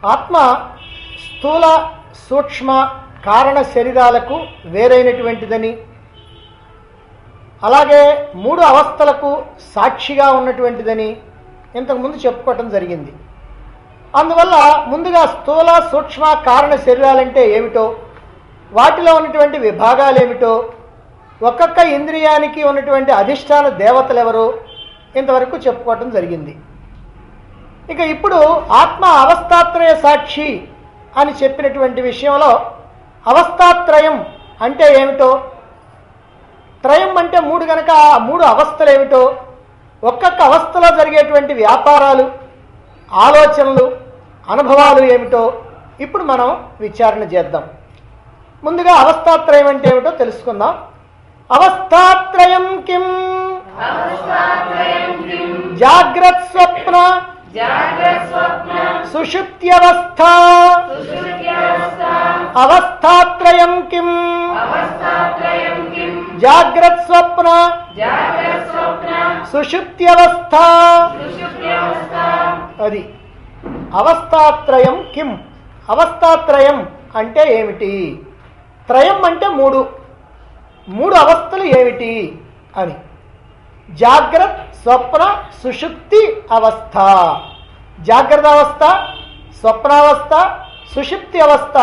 ఆత్మ స్థూల సూక్ష్మ కారణ శరీరాలకు వేరైనటువంటిదని, అలాగే 3 అవస్థలకు సాక్షిగా ఉన్నటువంటిదని ఇంతకుముందు చెప్పుకోవటం జరిగింది. అందువల్ల ముందుగా స్థూల సూక్ష్మ కారణ శరీరాలంటే ఏమిటో, వాటిలో ఉన్నటువంటి విభాగాలు ఏమిటో, ఒక్కొక్క ఇంద్రియానికి ఉన్నటువంటి అధిష్టాన దేవతలు ఎవరో ఇంతవరకు చెప్పుకోవటం జరిగింది. ఇక ఇప్పుడు ఆత్మ అవస్థాత్రయ సాక్షి అని చెప్పినటువంటి విషయంలో అవస్థాత్రయం అంటే ఏమిటో, త్రయం అంటే 3 కనుక ఆ 3 అవస్థలు ఏమిటో, ఒక్కొక్క అవస్థలో జరిగేటువంటి వ్యాపారాలు, ఆలోచనలు, అనుభవాలు ఏమిటో ఇప్పుడు మనం విచారణ చేద్దాం. ముందుగా అవస్థాత్రయం అంటే ఏమిటో తెలుసుకుందాం. అవస్థాత్రయం కిం? జాగ్రత్ స్వప్న సుషుప్త్యవస్థ. అవస్థాత్రయం కిం? జాగ్రత్ స్వప్న సుషుప్త్యవస్థ. అది అవస్థాత్రయం కిం. అవస్థాత్రయం అంటే ఏమిటి? త్రయం అంటే 3 అవస్థలు ఏమిటి అని. జాగ్రత్త స్వప్న సుషుప్తి అవస్థ. జాగ్రత్త అవస్థ, స్వప్నావస్థ, సుషుప్తి అవస్థ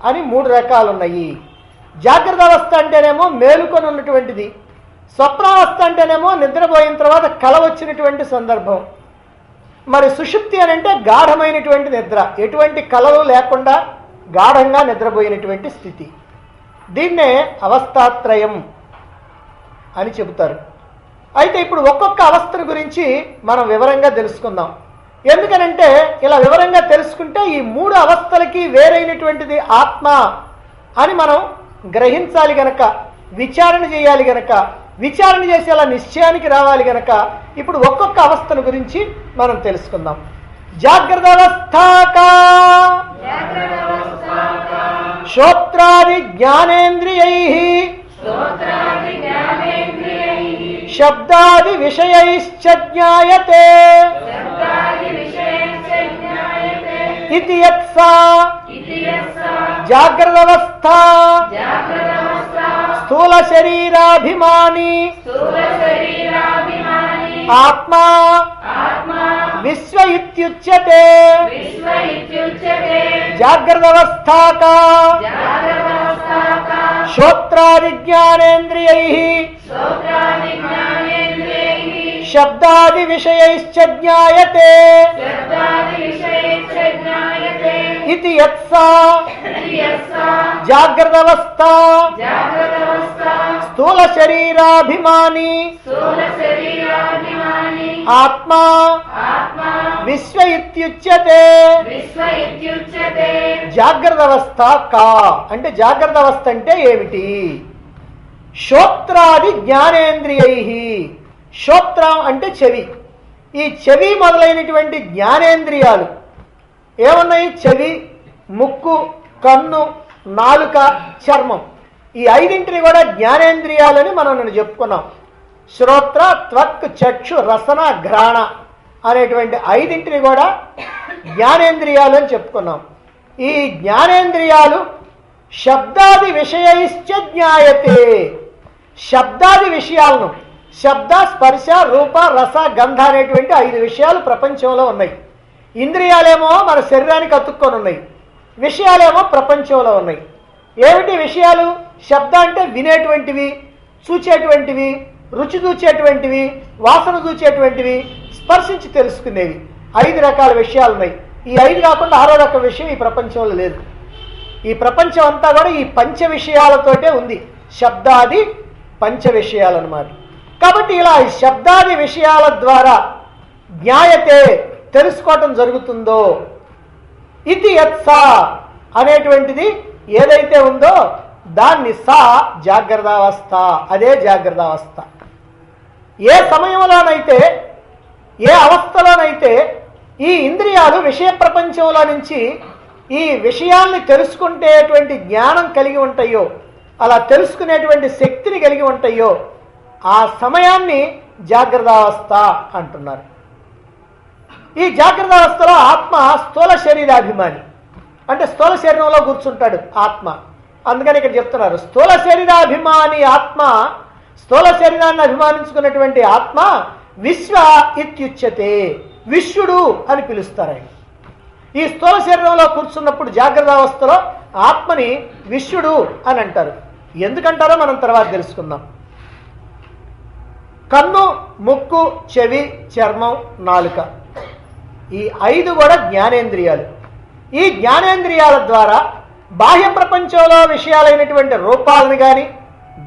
అని 3 రకాలు ఉన్నాయి. జాగ్రత్త అవస్థ అంటేనేమో మేలుకొని ఉన్నటువంటిది, స్వప్నావస్థ అంటేనేమో నిద్రపోయిన తర్వాత కల వచ్చినటువంటి సందర్భం, మరి సుషుప్తి అని అంటే గాఢమైనటువంటి నిద్ర, ఎటువంటి కలలు లేకుండా గాఢంగా నిద్రపోయినటువంటి స్థితి. దీన్నే అవస్థాత్రయం అని చెబుతారు. అయితే ఇప్పుడు ఒక్కొక్క అవస్థను గురించి మనం వివరంగా తెలుసుకుందాం. ఎందుకనంటే ఇలా వివరంగా తెలుసుకుంటే ఈ 3 అవస్థలకి వేరైనటువంటిది ఆత్మ అని మనం గ్రహించాలి గనక, విచారణ చేయాలి గనక, విచారణ చేసి అలా నిశ్చయానికి రావాలి గనక ఇప్పుడు ఒక్కొక్క అవస్థను గురించి మనం తెలుసుకుందాం. జాగ్రత్త అవస్థాకా శ్రోత్రాది జ్ఞానేంద్రియైః శబ్దాది విషయైశ్చ జ్ఞాయతే ఇతి యత్సా జాగ్రత్త అవస్థ స్థూల శరీరాభిమాని ఆత్మా విశ్వ ఇత్యుచ్యతే. జాగ్రత్త అవస్థాకా శ్రోత్రాది జ్ఞానేంద్రియైః శబ్దాది విషయైశ్చ జ్ఞాయతే ఇతి యత్సా జాగ్రత్త అవస్థ స్థూల శరీరాభిమాని ఆత్మా విశ్వ ఇత్యుచ్యతే. జాగ్రత్త అవస్థ కా అంటే జాగ్రత్త అవస్థ అంటే ఏమిటి? శ్రోత్రాది జ్ఞానేంద్రియైః. శ్రోత్రం అంటే చెవి. ఈ చెవి మొదలైనటువంటి జ్ఞానేంద్రియాలు ఏమున్నాయి? చెవి, ముక్కు, కన్ను, నాలుక, చర్మం. ఈ 5ంటిని కూడా జ్ఞానేంద్రియాలని మనం నిన్న చెప్పుకున్నాం. శ్రోత్ర, త్వక్, చక్షు, రసన, ఘ్రాణ అనేటువంటి 5ంటిని కూడా జ్ఞానేంద్రియాలు అని చెప్పుకున్నాం. ఈ జ్ఞానేంద్రియాలు శబ్దాది విషయైశ్చ జ్ఞాయతే. శబ్దాది విషయాలను, శబ్ద, స్పర్శ, రూప, రస, గంధ అనేటువంటి 5 విషయాలు ప్రపంచంలో ఉన్నాయి. ఇంద్రియాలేమో మన శరీరానికి అతుక్కొని ఉన్నాయి, విషయాలేమో ప్రపంచంలో ఉన్నాయి. ఏమిటి విషయాలు? శబ్ద అంటే వినేటువంటివి, చూచేటువంటివి, రుచి చూచేటువంటివి, వాసన చూచేటువంటివి, స్పర్శించి తెలుసుకునేవి. 5 రకాల విషయాలు ఉన్నాయి. ఈ 5 కాకుండా 6వ రకం విషయం ఈ ప్రపంచంలో లేదు. ఈ ప్రపంచం అంతా కూడా ఈ పంచ విషయాలతోటే ఉంది. శబ్దాది పంచ విషయాలు అన్నమాట. కాబట్టి ఇలా ఈ శబ్దాది విషయాల ద్వారా జ్ఞాయతే తెలుసుకోవటం జరుగుతుందో, ఇది యత్సా అనేటువంటిది ఏదైతే ఉందో దాన్ని సా జాగ్రత్తావస్థ, అదే జాగ్రత్తావస్థ. ఏ సమయంలోనైతే, ఏ అవస్థలోనైతే ఈ ఇంద్రియాలు విషయ ప్రపంచంలో నుంచి ఈ విషయాల్ని తెలుసుకునేటువంటి జ్ఞానం కలిగి ఉంటాయో, అలా తెలుసుకునేటువంటి శక్తిని కలిగి ఉంటాయో, ఆ సమయాన్ని జాగ్రత్తావస్థ అంటున్నారు. ఈ జాగ్రత్త అవస్థలో ఆత్మ స్థూల శరీరాభిమాని, అంటే స్థూల శరీరంలో కూర్చుంటాడు ఆత్మ. అందుకని ఇక్కడ చెప్తున్నారు స్థూల శరీరాభిమాని ఆత్మ, స్థూల శరీరాన్ని అభిమానించుకున్నటువంటి ఆత్మ విశ్వ ఇత్యుచ్యతే, విశ్వడు అని పిలుస్తారు ఆయన. ఈ స్థూల శరీరంలో కూర్చున్నప్పుడు జాగ్రత్త అవస్థలో ఆత్మని విశ్వడు అని అంటారు. ఎందుకంటారో మనం తర్వాత తెలుసుకుందాం. కన్ను, ముక్కు, చెవి, చర్మం, నాలుక, ఈ 5 కూడా జ్ఞానేంద్రియాలు. ఈ జ్ఞానేంద్రియాల ద్వారా బాహ్య ప్రపంచంలో విషయాలైనటువంటి రూపాలని కానీ,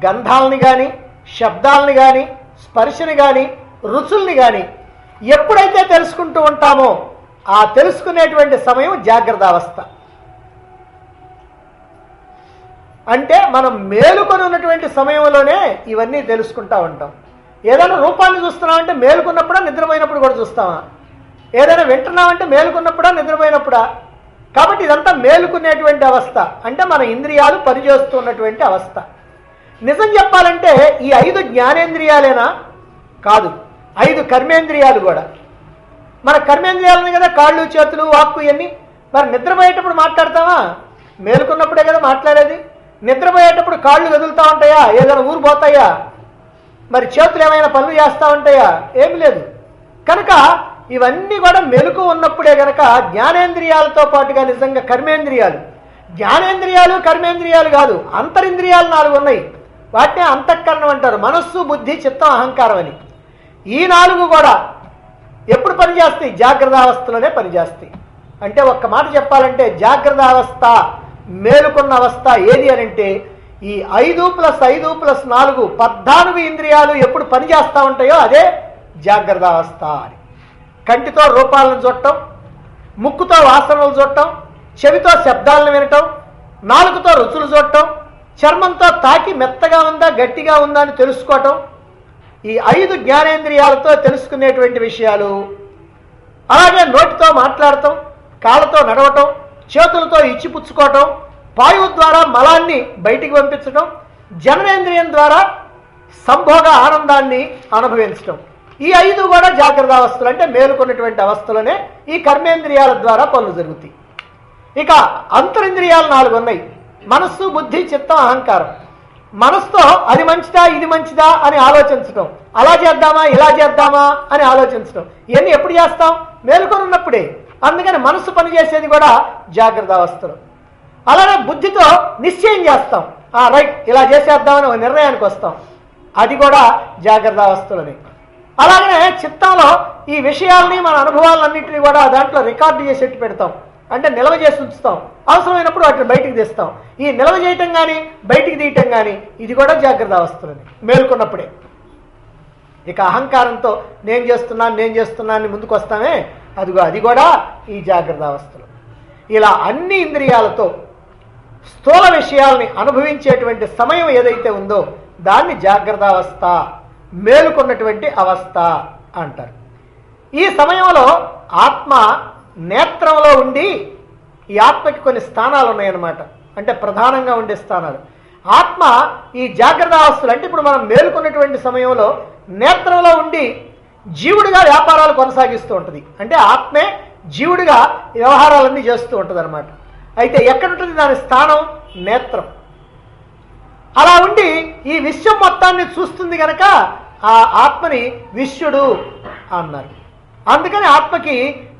గంధాలని కానీ, శబ్దాలని కానీ, స్పర్శని కానీ, రుచుల్ని కానీ ఎప్పుడైతే తెలుసుకుంటూ ఉంటామో ఆ తెలుసుకునేటువంటి సమయం జాగ్రత్త అవస్థ. అంటే మనం మేలుకొని ఉన్నటువంటి సమయంలోనే ఇవన్నీ తెలుసుకుంటూ ఉంటాం. ఏదైనా రూపాన్ని చూస్తున్నామంటే మేలుకున్నప్పుడా, నిద్రపోయినప్పుడు కూడా చూస్తామా? ఏదైనా వింటున్నామంటే మేలుకున్నప్పుడా, నిద్రపోయినప్పుడా? కాబట్టి ఇదంతా మేలుకునేటువంటి అవస్థ, అంటే మన ఇంద్రియాలు పనిచేస్తున్నటువంటి అవస్థ. నిజం చెప్పాలంటే ఈ 5 జ్ఞానేంద్రియాలేనా? కాదు, 5 కర్మేంద్రియాలు కూడా. మన కర్మేంద్రియాలని కదా కాళ్ళు, చేతులు, వాక్కు ఇవన్నీ. మరి నిద్రపోయేటప్పుడు మాట్లాడతామా? మేలుకున్నప్పుడే కదా మాట్లాడేది. నిద్రపోయేటప్పుడు కాళ్ళు కదులుతూ ఉంటాయా? ఏదైనా ఊరు పోతాయా? మరి చేతులు ఏమైనా పనులు చేస్తూ ఉంటాయా? ఏమి లేదు. కనుక ఇవన్నీ కూడా మెలకు ఉన్నప్పుడే కనుక జ్ఞానేంద్రియాలతో పాటుగా నిజంగా కర్మేంద్రియాలు, జ్ఞానేంద్రియాలు కర్మేంద్రియాలు కాదు, అంతరింద్రియాలు 4 ఉన్నాయి. వాటినే అంతఃకరణం అంటారు. మనస్సు, బుద్ధి, చిత్తం, అహంకారం అని. ఈ 4 కూడా ఎప్పుడు పనిచేస్తాయి? జాగ్రత్త అవస్థలోనే పనిచేస్తాయి. అంటే ఒక్క మాట చెప్పాలంటే జాగ్రత్త అవస్థ, మేలుకున్న అవస్థ ఏది అని అంటే ఈ 5 + 5 + 4 14 ఇంద్రియాలు ఎప్పుడు పనిచేస్తూ ఉంటాయో అదే జాగ్రత్త అవస్థ అని. కంటితో రూపాలను చూడటం, ముక్కుతో వాసనలు చూడటం, చెవితో శబ్దాలను వినటం, నాలుకతో రుచులు చూడటం, చర్మంతో తాకి మెత్తగా ఉందా గట్టిగా ఉందా అని తెలుసుకోవటం, ఈ 5 జ్ఞానేంద్రియాలతో తెలుసుకునేటువంటి విషయాలు. అలాగే నోటితో మాట్లాడటం, కాళ్ళతో నడవటం, చేతులతో ఇచ్చిపుచ్చుకోవటం, వాయువు ద్వారా మలాన్ని బయటికి పంపించడం, జననేంద్రియం ద్వారా సంభోగ ఆనందాన్ని అనుభవించడం, ఈ 5 కూడా జాగ్రత్త అవస్థలు, అంటే మేలుకున్నటువంటి అవస్థలోనే ఈ కర్మేంద్రియాల ద్వారా పనులు జరుగుతాయి. ఇక అంతరింద్రియాలు 4 ఉన్నాయి. మనస్సు, బుద్ధి, చిత్తం, అహంకారం. మనస్సుతో అది మంచిదా ఇది మంచిదా అని ఆలోచించడం, అలా చేద్దామా ఇలా చేద్దామా అని ఆలోచించడం, ఇవన్నీ ఎప్పుడు చేస్తాం? మేలుకొని ఉన్నప్పుడే. అందుకని మనస్సు పనిచేసేది కూడా జాగ్రత్త అవస్థలు. అలానే బుద్ధితో నిశ్చయం చేస్తాం, రైట్ ఇలా చేసేద్దామని ఒక నిర్ణయానికి వస్తాం, అది కూడా జాగ్రత్త అవస్థలని. అలాగనే చిత్తంలో ఈ విషయాల్ని మన అనుభవాలన్నింటినీ కూడా దాంట్లో రికార్డు చేసేట్టు పెడతాం, అంటే నిల్వ చేసి ఉంచుతాం, అవసరమైనప్పుడు వాటిని బయటికి తీస్తాం. ఈ నిల్వ చేయటం కానీ బయటికి తీయటం కానీ ఇది కూడా జాగ్రత్త అవస్థలని మేలుకున్నప్పుడే. ఇక అహంకారంతో నేను చేస్తున్నాను అని ముందుకు వస్తామే, అదిగో అది కూడా ఈ జాగ్రత్త అవస్థలు. ఇలా అన్ని ఇంద్రియాలతో స్థూల విషయాల్ని అనుభవించేటువంటి సమయం ఏదైతే ఉందో దాన్ని జాగ్రత్త అవస్థ, మేలుకున్నటువంటి అవస్థ అంటారు. ఈ సమయంలో ఆత్మ నేత్రంలో ఉండి, ఈ ఆత్మకి కొన్ని స్థానాలు ఉన్నాయన్నమాట, అంటే ప్రధానంగా ఉండే స్థానాలు. ఆత్మ ఈ జాగ్రత్త అవస్థలు, అంటే ఇప్పుడు మనం మేలుకున్నటువంటి సమయంలో నేత్రంలో ఉండి జీవుడిగా వ్యాపారాలు కొనసాగిస్తూ ఉంటుంది. అంటే ఆత్మే జీవుడిగా వ్యవహారాలన్నీ చేస్తూ ఉంటుంది అనమాట. అయితే ఎక్కడుంటుంది దాని స్థానం? నేత్రం. అలా ఉండి ఈ విశ్వం మొత్తాన్ని చూస్తుంది కనుక ఆ ఆత్మని విశ్వడు అన్నారు. అందుకని ఆత్మకి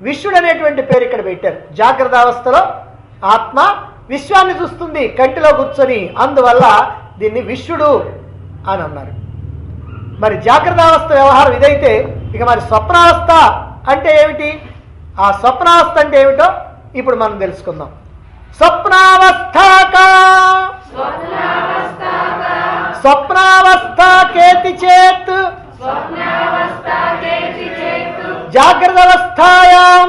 విశ్వడు అనేటువంటి పేరు ఇక్కడ పెట్టారు. జాగ్రత్త అవస్థలో ఆత్మ విశ్వాన్ని చూస్తుంది కంటిలో కూర్చొని, అందువల్ల దీన్ని విశ్వడు అని అన్నారు. మరి జాగ్రత్త అవస్థ వ్యవహారం ఇదైతే, ఇక మరి స్వప్నావస్థ అంటే ఏమిటి? ఆ స్వప్నావస్థ అంటే ఏమిటో ఇప్పుడు మనం తెలుసుకుందాం. స్వప్నావస్థ కేతి చేత్ జాగ్రత్త అవస్థాయాం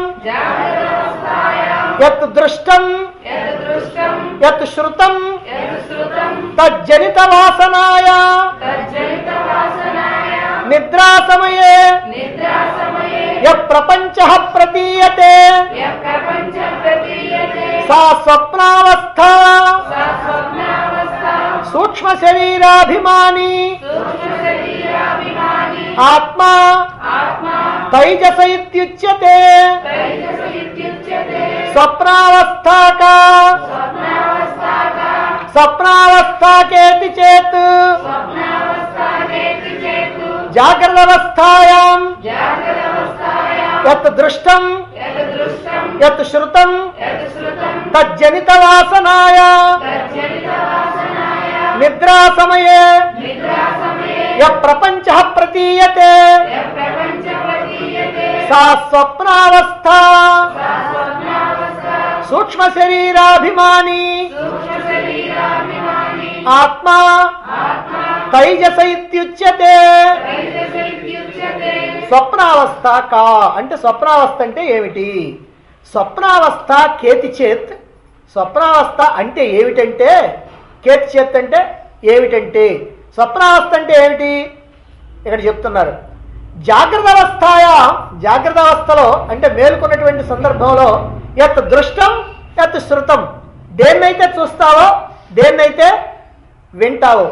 యత్ దృష్టం యత్ శ్రుతం తజ్జనిత వాసనాయ నిద్రా సమయే యప్రపంచః ప్రతీయతే సా స్వప్నావస్థ సూక్ష్మ శరీరాభిమాని ఆత్మా తైజస ఇత్యుచ్యతే స్వప్నావస్థాకా స్వప్నావస్థాకేతి చేత్ జాగ్రత్తవస్థాయాం యత్ దృష్టం యత్ శ్రుతం తజ్జనిత వాసనాయ నిద్రా సమయే యప్రపంచ ప్రతీయతే సా స్వప్నావస్థా సూక్ష్మ శరీరాభిమాని ఆత్మా తైజస ఇత్యుచ్యతే. స్వప్నావస్థ కా అంటే స్వప్నావస్థ అంటే ఏమిటి? స్వప్నావస్థ కేతి చేత్. స్వప్నావస్థ అంటే ఏమిటంటే కేతి చేత్ అంటే ఏమిటంటే స్వప్నావస్థ అంటే ఏమిటి ఇక్కడ చెప్తున్నారు. జాగ్రత్త జాగ్రత్త అవస్థలో అంటే మేలుకున్నటువంటి సందర్భంలో యత్ దృష్టం యత్ శృతం, దేన్నైతే చూస్తావో దేన్నైతే వింటావో.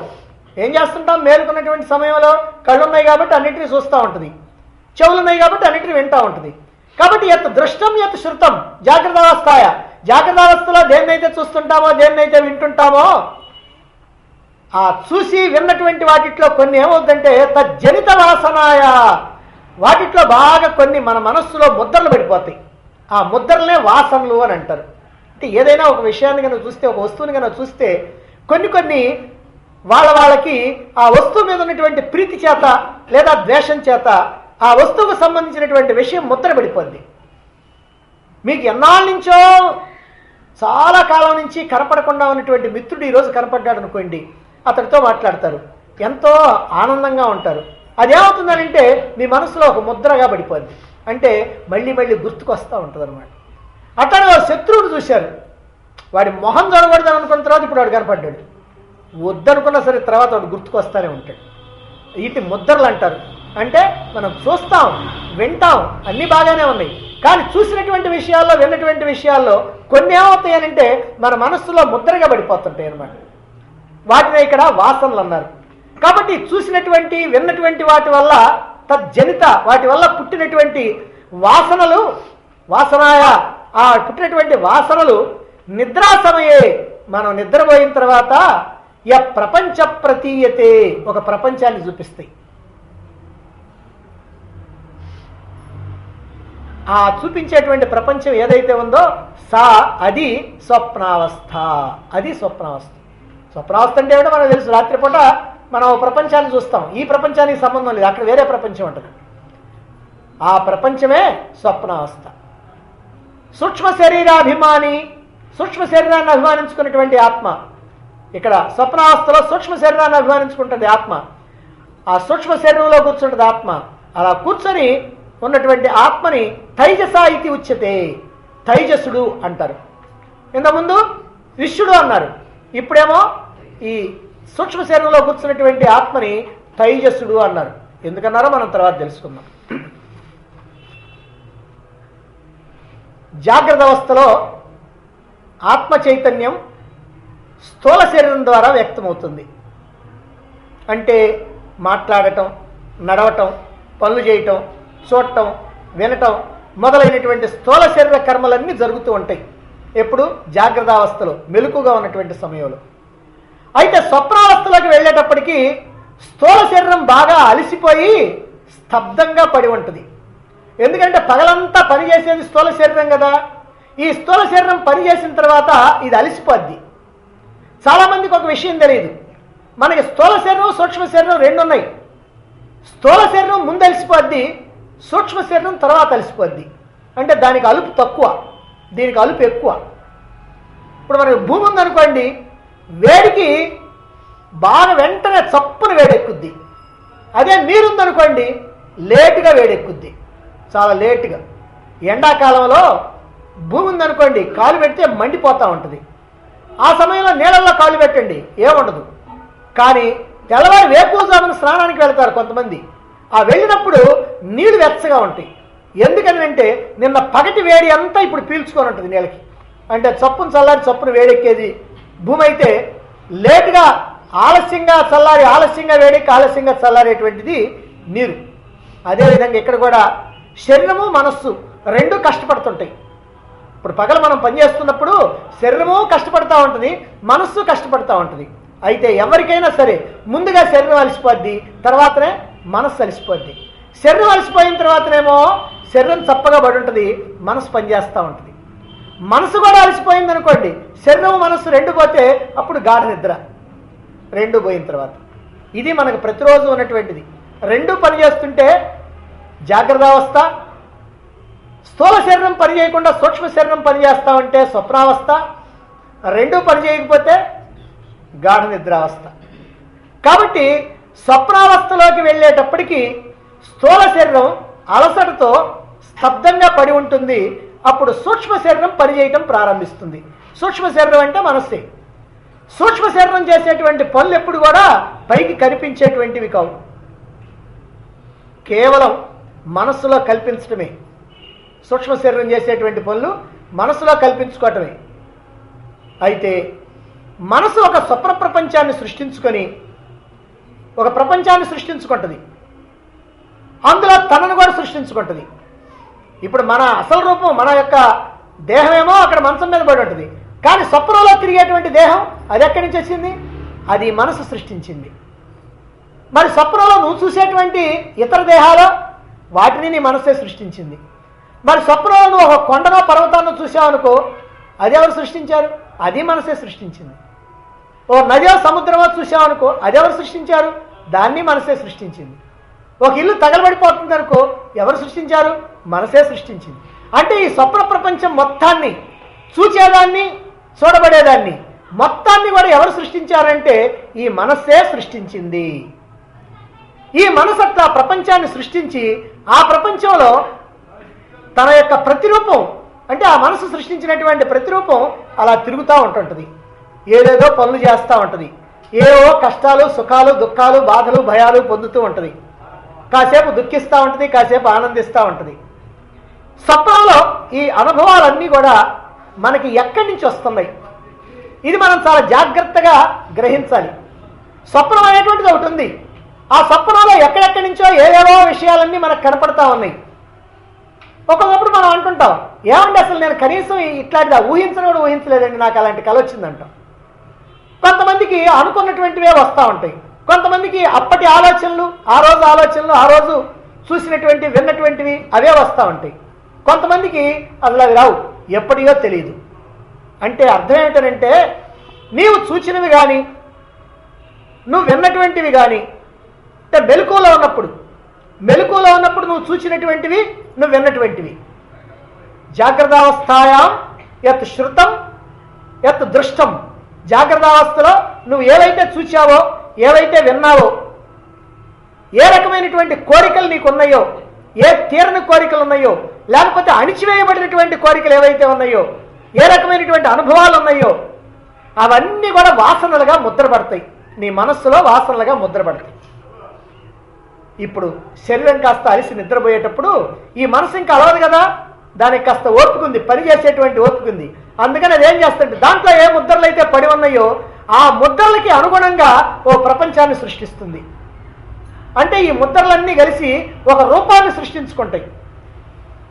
ఏం చేస్తుంటాం మేలుకున్నటువంటి సమయంలో? కళ్ళు ఉన్నాయి కాబట్టి అన్నింటినీ చూస్తూ ఉంటుంది, చెవులు ఉన్నాయి కాబట్టి అన్నింటినీ వింటూ ఉంటుంది. కాబట్టి యత్ దృష్టం యత్ శృతం జాగ్రత్త అవస్థాయ, జాగ్రత్త అవస్థలో దేన్నైతే చూస్తుంటామో దేన్నైతే వింటుంటామో ఆ చూసి విన్నటువంటి వాటిట్లో కొన్ని ఏమవుతుందంటే తజ్జనిత వాసనాయ, వాటిట్లో బాగా కొన్ని మన మనస్సులో ముద్రలు పడిపోతాయి. ఆ ముద్రలనే వాసనలు అని అంటారు. అంటే ఏదైనా ఒక విషయాన్ని కనుక చూస్తే, ఒక వస్తువుని కనుక చూస్తే కొన్ని వాళ్ళకి ఆ వస్తువు మీద ఉన్నటువంటి ప్రీతి చేత లేదా ద్వేషం చేత ఆ వస్తువుకు సంబంధించినటువంటి విషయం ముద్ర పడిపోద్ది. మీకు ఎన్నాళ్ళ నుంచో చాలా కాలం నుంచి కనపడకుండా ఉన్నటువంటి మిత్రుడు ఈరోజు కనపడ్డాడు అనుకోండి, అతడితో మాట్లాడతారు, ఎంతో ఆనందంగా ఉంటారు. అదేమవుతుందనంటే మీ మనసులో ఒక ముద్రగా పడిపోద్ది. అంటే మళ్ళీ మళ్ళీ గుర్తుకొస్తూ ఉంటుంది అనమాట. అతను శత్రువును చూశారు, వాడి మొహం చూడకూడదని అనుకున్న తర్వాత ఇప్పుడు వాడు కనపడ్డాడు. వద్దనుకున్నా సరే తర్వాత వాడు గుర్తుకొస్తానే ఉంటాడు. వీటి ముద్రలు అంటారు. అంటే మనం చూస్తాం వింటాం అన్నీ బాగానే ఉన్నాయి, కానీ చూసినటువంటి విషయాల్లో విన్నటువంటి విషయాల్లో కొన్ని ఏమవుతాయనంటే మన మనస్సులో ముద్రగా పడిపోతుంటాయి అన్నమాట. వాటిని ఇక్కడ వాసనలు అన్నారు. కాబట్టి చూసినటువంటి విన్నటువంటి వాటి వల్ల తజ్జనిత, వాటి వల్ల పుట్టినటువంటి వాసనలు, వాసనాయ ఆ పుట్టినటువంటి వాసనలు నిద్రా సమయే మనం నిద్రపోయిన తర్వాత ప్రపంచ ప్రతీయతే ఒక ప్రపంచాన్ని చూపిస్తాయి. ఆ చూపించేటువంటి ప్రపంచం ఏదైతే ఉందో సా అది స్వప్నావస్థ. అది స్వప్నావస్థ. స్వప్నావస్థ అంటే ఏమిటో మనకు తెలుసు. రాత్రిపూట మనం ప్రపంచాన్ని చూస్తాం, ఈ ప్రపంచానికి సంబంధం లేదు, అక్కడ వేరే ప్రపంచం ఉంటుంది. ఆ ప్రపంచమే స్వప్నావస్థ. సూక్ష్మ శరీరాభిమాని, సూక్ష్మ శరీరాన్ని అభిమానించుకున్నటువంటి ఆత్మ. ఇక్కడ స్వప్నావస్థలో సూక్ష్మ శరీరాన్ని అభిమానించుకుంటుంది ఆత్మ. ఆ సూక్ష్మ శరీరంలో కూర్చుంటుంది ఆత్మ. అలా కూర్చొని ఉన్నటువంటి ఆత్మని తైజస ఇది ఉచ్యతే, తైజసుడు అంటారు. ఇంతకుముందు విశ్వడు అన్నారు, ఇప్పుడేమో ఈ సూక్ష్మ శరీరంలో కూర్చున్నటువంటి ఆత్మని తైజసుడు అన్నారు. ఎందుకన్నారో మనం తర్వాత తెలుసుకుందాం. జాగ్రత్త అవస్థలో ఆత్మ చైతన్యం స్థూల శరీరం ద్వారా వ్యక్తమవుతుంది. అంటే మాట్లాడటం, నడవటం, పనులు చేయటం, చూడటం, వినటం మొదలైనటువంటి స్థూల శరీర కర్మలన్నీ జరుగుతూ ఉంటాయి. ఎప్పుడు? జాగ్రత్త అవస్థలో, మెలకుగా ఉన్నటువంటి సమయంలో. అయితే స్వప్నావస్థలోకి వెళ్ళేటప్పటికీ స్థూల శరీరం బాగా అలసిపోయి స్తబ్దంగా పడి ఉంటుంది. ఎందుకంటే పగలంతా పనిచేసేది స్థూల శరీరం కదా. ఈ స్థూల శరీరం పనిచేసిన తర్వాత ఇది అలసిపోద్ది. చాలామందికి ఒక విషయం తెలియదు, మనకి స్థూల శరీరం సూక్ష్మ శరీరం రెండు ఉన్నాయి. స్థూల శరీరం ముందు అలసిపోద్ది, సూక్ష్మ శరీరం తర్వాత అలసిపోద్ది. అంటే దానికి అలుపు తక్కువ, దీనికి అలుపు ఎక్కువ. ఇప్పుడు మనకి భూమి ఉందనుకోండి, వేడికి బాగా వెంటనే చప్పున వేడెక్కుద్ది. అదే నీరుందనుకోండి లేటుగా వేడెక్కుద్ది, చాలా లేటుగా. ఎండాకాలంలో భూమి ఉందనుకోండి, కాలు పెడితే మండిపోతూ ఉంటుంది. ఆ సమయంలో నీళ్ళల్లో కాళ్ళు పెట్టండి, ఏముండదు. కానీ తెల్లవారు వేకువజామున స్నానానికి వెళ్తారు కొంతమంది. ఆ వెళ్ళినప్పుడు నీళ్ళు వెచ్చగా ఉంటాయి. ఎందుకని అంటే నిన్న పగటి వేడి అంతా ఇప్పుడు పీల్చుకొని ఉంటుంది నీళ్ళకి. అంటే చప్పును చల్లారి చప్పును వేడెక్కేది భూమి అయితే లేటుగా ఆలస్యంగా చల్లారి ఆలస్యంగా వేడెక్కి ఆలస్యంగా చల్లారేటువంటిది నీరు. అదేవిధంగా ఇక్కడ కూడా శరీరము మనస్సు రెండు కష్టపడుతుంటాయి. ఇప్పుడు పగలు మనం పనిచేస్తున్నప్పుడు శరీరము కష్టపడుతూ ఉంటుంది, మనస్సు కష్టపడుతూ ఉంటుంది. అయితే ఎవరికైనా సరే ముందుగా శరీరం అలసిపోద్ది, తర్వాతనే మనస్సు అలసిపోద్ది. శరీరం అలసిపోయిన తర్వాతనేమో శరీరం చప్పగా పడి ఉంటుంది, మనసు పనిచేస్తూ ఉంటుంది. మనసు కూడా అలసిపోయింది అనుకోండి, శరీరం మనస్సు రెండు పోతే అప్పుడు గాఢ నిద్ర. రెండు పోయిన తర్వాత ఇది మనకు ప్రతిరోజు ఉన్నటువంటిది. రెండు పనిచేస్తుంటే జాగ్రత్త అవస్థ, స్థూల శరీరం పని చేయకుండా సూక్ష్మ శరీరం పనిచేస్తా ఉంటే స్వప్నావస్థ, రెండు పని చేయకపోతే గాఢ నిద్రావస్థ. కాబట్టి స్వప్నావస్థలోకి వెళ్ళేటప్పటికీ స్థూల శరీరం అలసటతో స్తబ్దంగా పడి ఉంటుంది. అప్పుడు సూక్ష్మ శరీరం పనిచేయటం ప్రారంభిస్తుంది. సూక్ష్మ శరీరం అంటే మనస్సే. సూక్ష్మ శరీరం చేసేటువంటి పనులు ఎప్పుడు కూడా పైకి కనిపించేటువంటివి కావు, కేవలం మనస్సులో కల్పించటమే. సూక్ష్మ శరీరం చేసేటువంటి పనులు మనసులో కల్పించుకోవటమే. అయితే మనసు ఒక స్వప్న ప్రపంచాన్ని సృష్టించుకొని ఒక ప్రపంచాన్ని సృష్టించుకుంటుంది, అందులో తనను కూడా సృష్టించుకుంటుంది. ఇప్పుడు మన అసలు రూపం, మన యొక్క దేహమేమో అక్కడ మంచం మీద పడి ఉంటుంది, కానీ స్వప్నంలో తిరిగేటువంటి దేహం అది ఎక్కడి నుంచి వచ్చింది? అది మనసు సృష్టించింది. మరి స్వప్నంలో నువ్వు చూసేటువంటి ఇతర దేహాలు వాటిని నీ మనసే సృష్టించింది. మరి స్వప్నంలో నువ్వు ఒక కొండనో పర్వతాన్ని చూసావు అనుకో, అది ఎవరు సృష్టించారు? అది మనసే సృష్టించింది. ఓ నదో సముద్రమో చూసావు అనుకో, అది ఎవరు సృష్టించారు? దాన్ని మనసే సృష్టించింది. ఒక ఇల్లు తగలబడిపోతుంది అనుకో, ఎవరు సృష్టించారు? మనసే సృష్టించింది. అంటే ఈ స్వప్న ప్రపంచం మొత్తాన్ని, చూచేదాన్ని చూడబడేదాన్ని మొత్తాన్ని కూడా ఎవరు సృష్టించారంటే ఈ మనస్సే సృష్టించింది. ఈ మనసు అట్లా ప్రపంచాన్ని సృష్టించి ఆ ప్రపంచంలో తన యొక్క ప్రతిరూపం, అంటే ఆ మనసు సృష్టించినటువంటి ప్రతిరూపం అలా తిరుగుతూ ఉంటుంటుంది, ఏదేదో పనులు చేస్తూ ఉంటుంది, ఏవో కష్టాలు సుఖాలు దుఃఖాలు బాధలు భయాలు పొందుతూ ఉంటుంది. కాసేపు దుఃఖిస్తూ ఉంటుంది, కాసేపు ఆనందిస్తూ ఉంటుంది. స్వప్నంలో ఈ అనుభవాలన్నీ కూడా మనకి ఎక్కడి నుంచి వస్తున్నాయి, ఇది మనం చాలా జాగ్రత్తగా గ్రహించాలి. స్వప్నం అనేటువంటిది ఒకటి ఉంది. ఆ స్వప్నంలో ఎక్కడెక్కడి నుంచో ఏవేవో విషయాలన్నీ మనకు కనపడతా ఉన్నాయి. ఒక్కొక్కప్పుడు మనం అంటుంటాం, ఏమండి అసలు నేను కనీసం ఇట్లాంటిది ఊహించను కూడా ఊహించలేదండి, నాకు అలాంటి కళ వచ్చిందంటాం. కొంతమందికి అనుకున్నటువంటివే వస్తూ ఉంటాయి, కొంతమందికి అప్పటి ఆలోచనలు, ఆ రోజు ఆలోచనలు, ఆ రోజు చూసినటువంటి విన్నటువంటివి అవే వస్తూ ఉంటాయి. కొంతమందికి అసలు అవి రావు, ఎప్పటియో తెలియదు. అంటే అర్థం ఏంటంటే నీవు చూచినవి కానీ నువ్వు విన్నటువంటివి కానీ, అంటే మెలకువలో ఉన్నప్పుడు నువ్వు చూచినటువంటివి నువ్వు విన్నటువంటివి. జాగ్రత్తావస్థాయాం యత్ శృతం యత్ దృష్టం. జాగ్రత్తావస్థలో నువ్వు ఏవైతే చూచావో, ఏవైతే విన్నావో, ఏ రకమైనటువంటి కోరికలు నీకు ఉన్నాయో, ఏ తీరని కోరికలు ఉన్నాయో, లేకపోతే అణిచివేయబడినటువంటి కోరికలు ఏవైతే ఉన్నాయో, ఏ రకమైనటువంటి అనుభవాలు ఉన్నాయో, అవన్నీ కూడా వాసనలుగా ముద్రపడతాయి, నీ మనస్సులో వాసనలుగా ముద్రపడతాయి. ఇప్పుడు శరీరం కాస్త అలిసి నిద్రపోయేటప్పుడు ఈ మనసు ఇంకా అలవదు కదా, దానికి కాస్త ఓపుకుంది, పని చేసేటువంటి ఓపుకుంది. అందుకని అది ఏం చేస్తుంటే దాంట్లో ఏ ముద్రలు అయితే పడి ఉన్నాయో ఆ ముద్రలకి అనుగుణంగా ఓ ప్రపంచాన్ని సృష్టిస్తుంది. అంటే ఈ ముద్రలన్నీ కలిసి ఒక రూపాన్ని సృష్టించుకుంటాయి.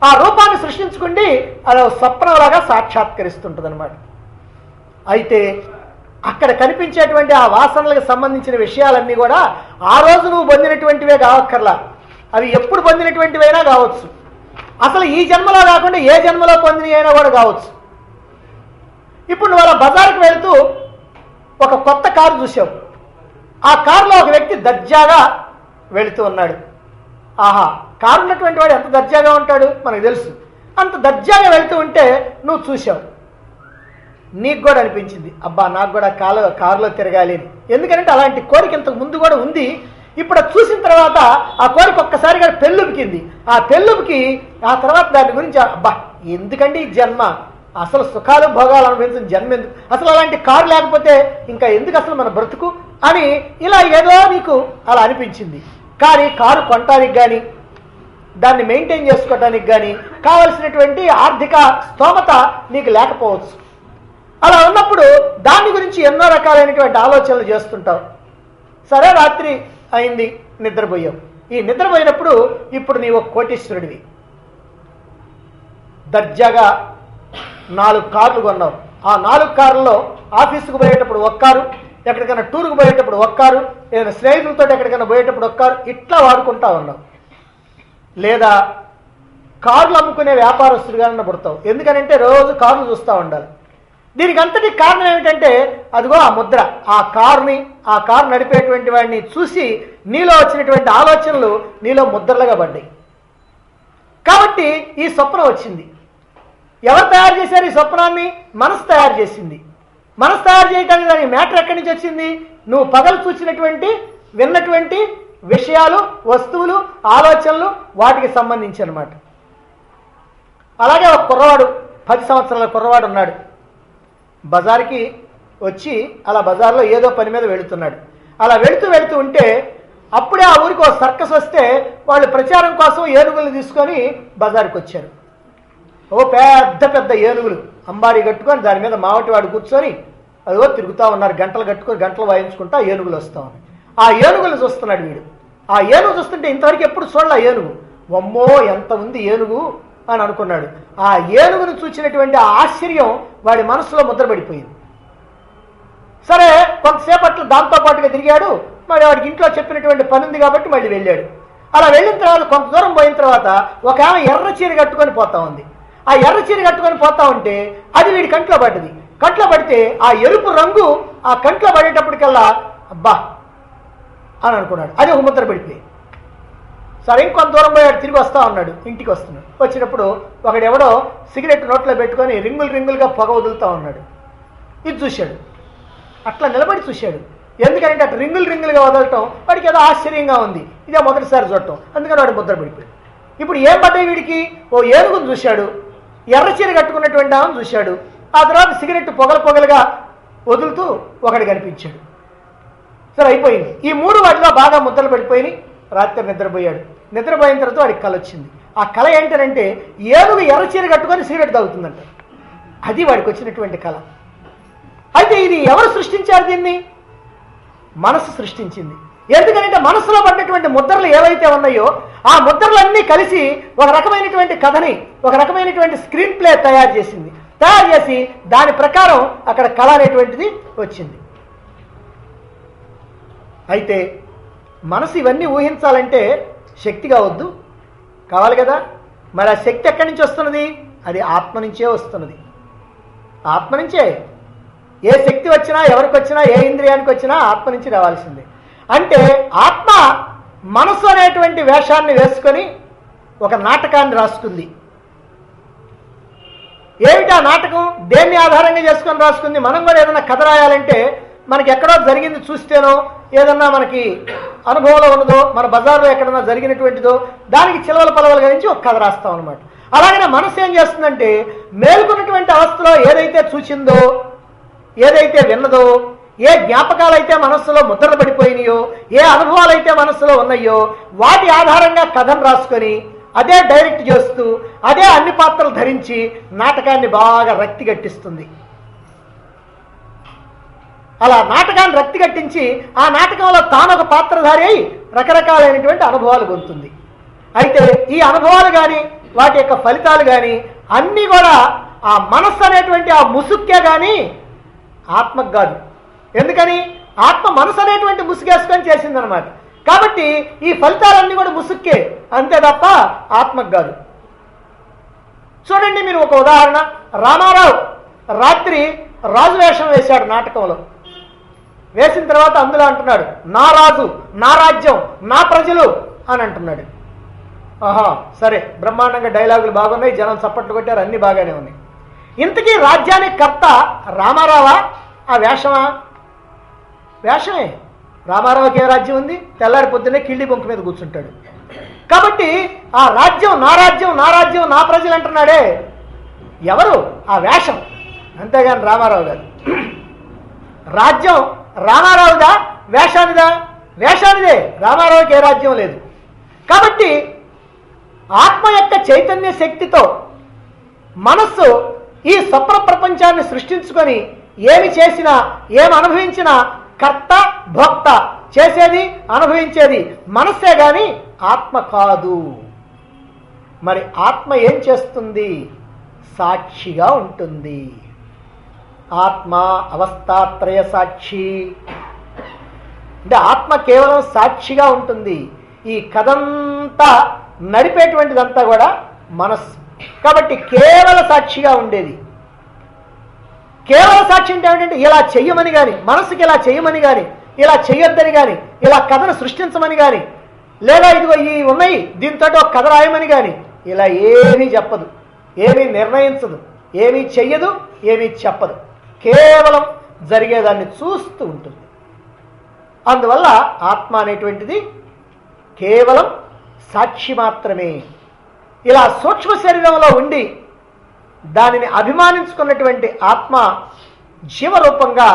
ఆ రూపాన్ని సృష్టించుకుండి అది స్వప్నంలాగా సాక్షాత్కరిస్తుంటుంది అన్నమాట. అయితే అక్కడ కనిపించేటువంటి ఆ వాసనలకు సంబంధించిన విషయాలన్నీ కూడా ఆ రోజు నువ్వు పొందినటువంటివే కావక్కర్లా, అవి ఎప్పుడు పొందినటువంటివైనా కావచ్చు, అసలు ఈ జన్మలో కాకుండా ఏ జన్మలో పొందినవి అయినా కూడా కావచ్చు. ఇప్పుడు నువ్వు అలా బజార్కి వెళుతూ ఒక కొత్త కారు చూసావు, ఆ కారులో ఒక వ్యక్తి దర్జాగా వెళుతూ ఉన్నాడు. ఆహా, కారు ఉన్నటువంటి వాడు ఎంత దర్జాగా ఉంటాడు మనకు తెలుసు. అంత దర్జాగా వెళుతూ ఉంటే నువ్వు చూసావు, నీకు కూడా అనిపించింది, అబ్బా నాకు కూడా కారులో తిరగాలి అని. ఎందుకంటే అలాంటి కోరిక ఇంతకు ముందు కూడా ఉంది. ఇప్పుడు అది చూసిన తర్వాత ఆ కోరిక ఒక్కసారిగా పెళ్ళుబికింది. ఆ పెళ్ళుబికి ఆ తర్వాత దాని గురించి అబ్బా ఎందుకండి ఈ జన్మ, అసలు సుఖాలు భోగాలు అనుభవించిన జన్మ ఎందుకు, అసలు అలాంటి కారు లేకపోతే ఇంకా ఎందుకు అసలు మన బ్రతుకు అని ఇలా ఏదో నీకు అలా అనిపించింది. కానీ కారు కొనటానికి కానీ దాన్ని మెయింటైన్ చేసుకోవటానికి కానీ కావలసినటువంటి ఆర్థిక స్తోమత నీకు లేకపోవచ్చు. అలా ఉన్నప్పుడు దాని గురించి ఎన్నో రకాలైనటువంటి ఆలోచనలు చేస్తుంటావు. సరే, రాత్రి అయింది, నిద్రపోయావు. ఈ నిద్రపోయినప్పుడు ఇప్పుడు నీవు ఒక కోటీశ్వరుడివి, దర్జాగా 4 కార్లు కొన్నావు. ఆ 4 కార్లలో ఆఫీసుకు పోయేటప్పుడు 1 కారు, ఎక్కడికైనా టూర్కు పోయేటప్పుడు 1 కారు, ఏదైనా స్నేహితులతో ఎక్కడికైనా పోయేటప్పుడు 1 కారు, ఇట్లా వాడుకుంటా ఉన్నావు. లేదా కార్లు అమ్ముకునే వ్యాపారస్తుడిగా పుడతావు. ఎందుకనంటే రోజు కార్లు చూస్తూ ఉండాలి. దీనికి అంతటి కారణం ఏమిటంటే అదిగో ఆ ముద్ర. ఆ కారు నడిపేటువంటి వాడిని చూసి నీలో వచ్చినటువంటి ఆలోచనలు నీలో ముద్రలుగా పడ్డాయి. కాబట్టి ఈ స్వప్నం వచ్చింది. ఎవరు తయారు చేశారు ఈ స్వప్నాన్ని? మనసు తయారు చేసింది. మనసు తయారు చేయడానికి దానికి మ్యాటర్ ఎక్కడి నుంచి వచ్చింది? నువ్వు పగలు చూసినటువంటి విన్నటువంటి విషయాలు, వస్తువులు, ఆలోచనలు, వాటికి సంబంధించి అన్నమాట. అలాగే ఒక కుర్రవాడు, 10 సంవత్సరాల కుర్రవాడు ఉన్నాడు. బజార్కి వచ్చి అలా బజార్లో ఏదో పని మీద వెళుతున్నాడు. అలా వెళుతూ ఉంటే అప్పుడే ఆ ఊరికి ఒక సర్కస్ వస్తే వాళ్ళు ప్రచారం కోసం ఏనుగులు తీసుకొని బజార్కి వచ్చారు. ఓ పెద్ద ఏనుగులు అంబారీ కట్టుకొని దాని మీద మావటివాడు కూర్చొని అదిగో తిరుగుతూ ఉన్నారు. గంటలు కట్టుకొని గంటలు వాయించుకుంటా ఏనుగులు వస్తూ ఉన్నాయి. ఆ ఏనుగులు చూస్తున్నాడు వీడు. ఆ ఏనుగు చూస్తుంటే ఇంతవరకు ఎప్పుడు చూడలే ఏనుగు. వమ్మో ఎంత ఉంది ఏనుగు అని అనుకున్నాడు. ఆ ఏనుగును చూసినటువంటి ఆ ఆశ్చర్యం వాడి మనసులో ముద్రపడిపోయింది. సరే కొంతసేపట్లో దాంతో పాటుగా తిరిగాడు. మరి వాడికి ఇంట్లో చెప్పినటువంటి పని ఉంది కాబట్టి మళ్ళీ వెళ్ళాడు. అలా వెళ్ళిన తర్వాత కొంత దూరం పోయిన తర్వాత ఒక ఆమె ఎర్ర చీర కట్టుకొని పోతా ఉంది. ఆ ఎర్ర చీర కట్టుకొని పోతా ఉంటే అది వీడి కంట్లో పడ్డది. కంట్లో పడితే ఆ ఎరుపు రంగు ఆ కంట్లో పడేటప్పటికల్లా అబ్బా అని అనుకున్నాడు. అది ఒక ముద్ర పడిపోయి సరే ఇంకొంత దూరం పోయాడు. తిరిగి వస్తా ఉన్నాడు. ఇంటికి వస్తున్నాడు. వచ్చినప్పుడు ఒకడెవడో సిగరెట్ నోట్లో పెట్టుకొని రింగులుగా పొగ వదులుతూ ఉన్నాడు. ఇది చూశాడు. అట్లా నిలబడి చూశాడు. ఎందుకంటే అటు రింగులుగా వదలటం వాడికి ఏదో ఆశ్చర్యంగా ఉంది. ఇదే మొదటిసారి చూడటం. అందుకని వాడు ముద్ర పడిపోయాడు. ఇప్పుడు ఏం పడ్డాయి వీడికి? ఓ ఏనుగును చూశాడు, ఎర్ర చీర కట్టుకున్నటువంటి ఆమెను చూశాడు. ఆ తర్వాత సిగరెట్ పొగలుగా వదులుతూ ఒకడు కనిపించాడు. సరే అయిపోయింది. ఈ 3 వాటిలో బాగా ముద్రలు పడిపోయి రాత్రి నిద్రపోయాడు. నిద్రపోయిన తర్వాత వాడికి కళ వచ్చింది. ఆ కళ ఏంటంటే ఏనుగు ఎర్ర చీర కట్టుకొని సిగరెట్ తాగుతుందంట. అది వాడికి వచ్చినటువంటి కళ. అయితే ఇది ఎవరు సృష్టించారు? దీన్ని మనసు సృష్టించింది. ఎందుకంటే మనసులో పడినటువంటి ముద్రలు ఏవైతే ఉన్నాయో ఆ ముద్రలన్నీ కలిసి ఒక రకమైనటువంటి కథని, ఒక రకమైనటువంటి స్క్రీన్ ప్లే తయారు చేసి దాని ప్రకారం అక్కడ కళ అనేటువంటిది వచ్చింది. అయితే మనసు ఇవన్నీ ఊహించాలంటే శక్తి కావద్దు, కావాలి కదా. మరి ఆ శక్తి ఎక్కడి నుంచి వస్తున్నది? అది ఆత్మ నుంచే వస్తున్నది. ఆత్మ నుంచే ఏ శక్తి వచ్చినా, ఎవరికి వచ్చినా, ఏ ఇంద్రియానికి వచ్చినా ఆత్మ నుంచి రావాల్సిందే. అంటే ఆత్మ మనసు అనేటువంటి వేషాన్ని వేసుకొని ఒక నాటకాన్ని రాసుకుంది. ఏమిటా నాటకం? దేన్ని ఆధారంగా చేసుకొని రాసుకుంది? మనం కూడా ఏదైనా కథ రాయాలంటే మనకి ఎక్కడో జరిగింది చూస్తేనో, ఏదన్నా మనకి అనుభవంలో ఉన్నదో, మన బజార్లో ఎక్కడన్నా జరిగినటువంటిదో దానికి చిలవల పలవలు గురించి ఒక కథ రాస్తాం అనమాట. అలాగనే మనసు ఏం చేస్తుందంటే మేలుకున్నటువంటి అవస్థలో ఏదైతే చూసిందో, ఏదైతే విన్నదో, ఏ జ్ఞాపకాలైతే మనస్సులో ముద్రలు పడిపోయినాయో, ఏ అనుభవాలైతే మనస్సులో ఉన్నాయో వాటి ఆధారంగా కథను రాసుకొని అదే డైరెక్ట్ చేస్తూ అదే అన్ని పాత్రలు ధరించి నాటకాన్ని బాగా రక్తి గట్టిస్తుంది. అలా నాటకాన్ని రక్తి గట్టించి ఆ నాటకంలో తాను ఒక పాత్రధారి అయి రకరకాలైనటువంటి అనుభవాలు పొందుతుంది. అయితే ఈ అనుభవాలు కానీ వాటి యొక్క ఫలితాలు కానీ అన్నీ కూడా ఆ మనస్సు అనేటువంటి ఆ ముసుక్కే కానీ ఆత్మకు కాదు. ఎందుకని? ఆత్మ మనసు అనేటువంటి ముసుగేసుకొని చేసిందనమాట. కాబట్టి ఈ ఫలితాలన్నీ కూడా ముసుక్కే, అంతే తప్ప ఆత్మకు కాదు. చూడండి మీరు ఒక ఉదాహరణ. రామారావు రాత్రి రాజు వేషం వేశాడు నాటకంలో. వేసిన తర్వాత అందులో అంటున్నాడు, నా రాజు, నా రాజ్యం, నా ప్రజలు అని అంటున్నాడు. ఆహా సరే, బ్రహ్మాండంగా డైలాగులు బాగున్నాయి, జనం చప్పట్లు కొట్టారు, అన్నీ బాగానే ఉన్నాయి. ఇంతకీ రాజ్యానికి కర్త రామారావా? ఆ వేషమా? వేషమే. రామారావుకి ఏ రాజ్యం ఉంది? తెల్లారి పొద్దున్నే కిళ్ళి బొంకు మీద కూర్చుంటాడు. కాబట్టి ఆ రాజ్యం, నా రాజ్యం, నా రాజ్యం, నా ప్రజలు అంటున్నాడే, ఎవరు? ఆ వేషం, అంతేగాని రామారావు గారు. రాజ్యం రామారావుదా? వేషానిదా? వేషానిదే. రామారావుకి ఏ రాజ్యం లేదు. కాబట్టి ఆత్మ యొక్క చైతన్య శక్తితో మనస్సు ఈ స్వప్న ప్రపంచాన్ని సృష్టించుకొని ఏమి చేసినా, ఏమి అనుభవించినా కర్త భోక్త, చేసేది అనుభవించేది మనస్సే గాని ఆత్మ కాదు. మరి ఆత్మ ఏం చేస్తుంది సాక్షిగా ఉంటుంది. ఆత్మ అవస్థాత్రయ సాక్షి అంటే ఆత్మ కేవలం సాక్షిగా ఉంటుంది. ఈ కథంతా నడిపేటువంటిదంతా కూడా మనస్సు. కాబట్టి కేవల సాక్షిగా ఉండేది. కేవల సాక్షి అంటే ఏమిటంటే ఇలా చెయ్యమని కానీ, మనసుకి ఇలా చెయ్యమని కానీ, ఇలా చెయ్యొద్దని కానీ, ఇలా కథను సృష్టించమని కానీ, లేదా ఇదిగో ఈ ఉన్నాయి దీంతో ఒక కథ రాయమని కానీ ఇలా ఏమీ చెప్పదు, ఏమీ నిర్ణయించదు, ఏమీ చెయ్యదు, ఏమీ చెప్పదు. కేవలం జరిగేదాన్ని చూస్తూ ఉంటుంది. అందువల్ల ఆత్మ అనేటువంటిది కేవలం సాక్షి మాత్రమే. ఇలా సూక్ష్మ శరీరంలో ఉండి దానిని అభిమానించుకున్నటువంటి ఆత్మ జీవరూపంగా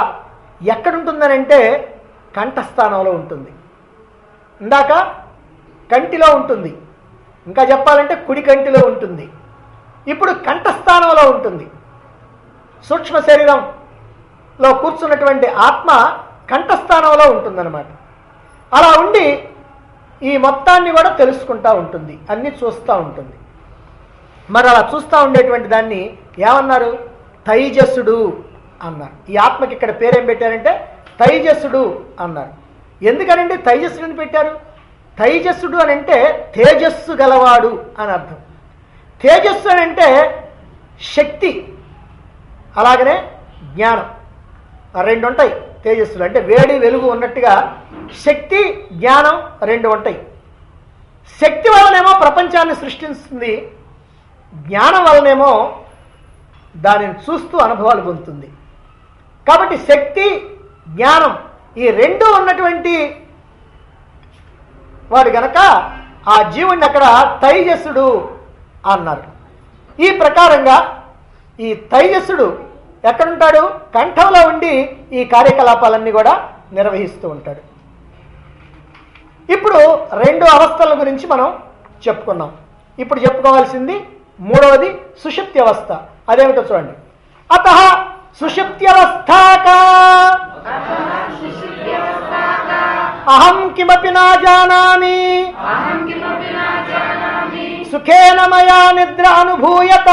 ఎక్కడుంటుందనంటే కంఠస్థానంలో ఉంటుంది. ఇందాక కంటిలో ఉంటుంది, ఇంకా చెప్పాలంటే కుడి కంటిలో ఉంటుంది, ఇప్పుడు కంఠస్థానంలో ఉంటుంది. సూక్ష్మ శరీరంలో కూర్చున్నటువంటి ఆత్మ కంఠస్థానంలో ఉంటుందన్నమాట. అలా ఉండి ఈ మొత్తాన్ని కూడా తెలుసుకుంటూ ఉంటుంది, అన్నీ చూస్తూ ఉంటుంది. మరి అలా చూస్తూ ఉండేటువంటి దాన్ని ఏమన్నారు? తైజస్సుడు అన్నారు. ఈ ఆత్మకి ఇక్కడ పేరేం పెట్టారంటే తైజస్సుడు అన్నారు. ఎందుకనండి తైజస్సుడిని పెట్టారు? తైజస్సుడు అని అంటే తేజస్సు గలవాడు అని అర్థం. తేజస్సు అని అంటే శక్తి, అలాగనే జ్ఞానం, రెండు ఉంటాయి. తేజస్సులు అంటే వేడి వెలుగు ఉన్నట్టుగా శక్తి జ్ఞానం రెండు ఉంటాయి. శక్తి వలనేమో ప్రపంచాన్ని సృష్టిస్తుంది, జ్ఞానం వలనేమో దానిని చూస్తూ అనుభవాలు పొందుతుంది. కాబట్టి శక్తి జ్ఞానం ఈ రెండు ఉన్నటువంటి వాడు గనక ఆ జీవుడిని అక్కడ తైజస్సుడు అన్నారు. ఈ ప్రకారంగా ఈ తైజస్సుడు ఎక్కడుంటాడు? కంఠంలో ఉండి ఈ కార్యకలాపాలన్నీ కూడా నిర్వహిస్తూ ఉంటాడు. ఇప్పుడు రెండు అవస్థల గురించి మనం చెప్పుకున్నాం. ఇప్పుడు చెప్పుకోవాల్సింది మూడవది సుషుప్తి అవస్థ. అదేమిటో చూడండి. అతః సుషుప్త్యవస్థాకా అహం కిమపి నా జానామి సుఖేన మయా నిద్ర అనుభూయత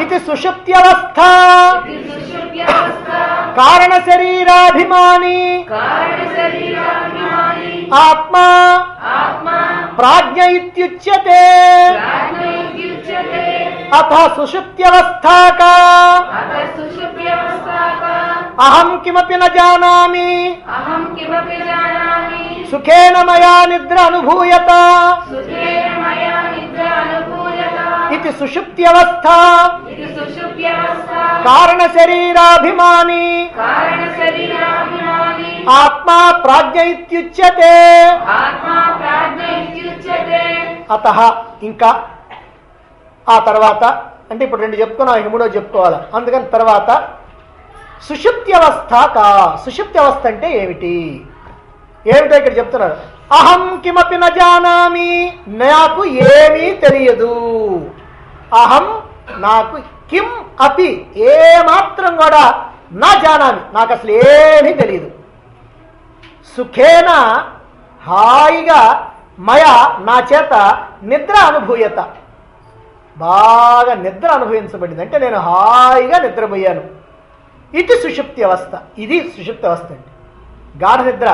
ఇది సుషుప్త్యవస్థ కారణ శరీరాభిమాని ఆత్మా ప్రాజ్ఞ ఇత్యుచ్యతే. అథ సుషుప్త్యవస్థాకా అహం కిమపి న జానామి సుఖేన మయా నిద్ర అనుభూయత ఇది సుషుప్త్యవస్థ కారణ శరీరాభిమాని ఆత్మా ప్రాజ్ఞ ఇత్యుచ్యతే. అతః ఇంకా ఆ తర్వాత అంటే ఇప్పుడు రెండు చెప్పుకున్నాం, ఇంక మూడో చెప్పుకోవాలి. అందుకని తర్వాత సుషుప్త్యవస్థ సుషుప్త్యవస్థ అంటే ఏమిటి? ఏమిటో ఇక్కడ చెప్తున్నారు. అహం కిమపి న జానామి, నాకు ఏమీ తెలియదు. అహం నాకు, కిం అపి ఏ మాత్రం కూడా నా జానామి నాకు అసలు ఏమీ తెలియదు. సుఖేన హాయిగా మయ నా చేత నిద్ర అనుభూయత బాగా నిద్ర అనుభవించబడింది, అంటే నేను హాయిగా నిద్రపోయాను. ఇది సుషుప్తి అవస్థ. ఇది సుషుప్తి అవస్థ అండి. గాఢ నిద్ర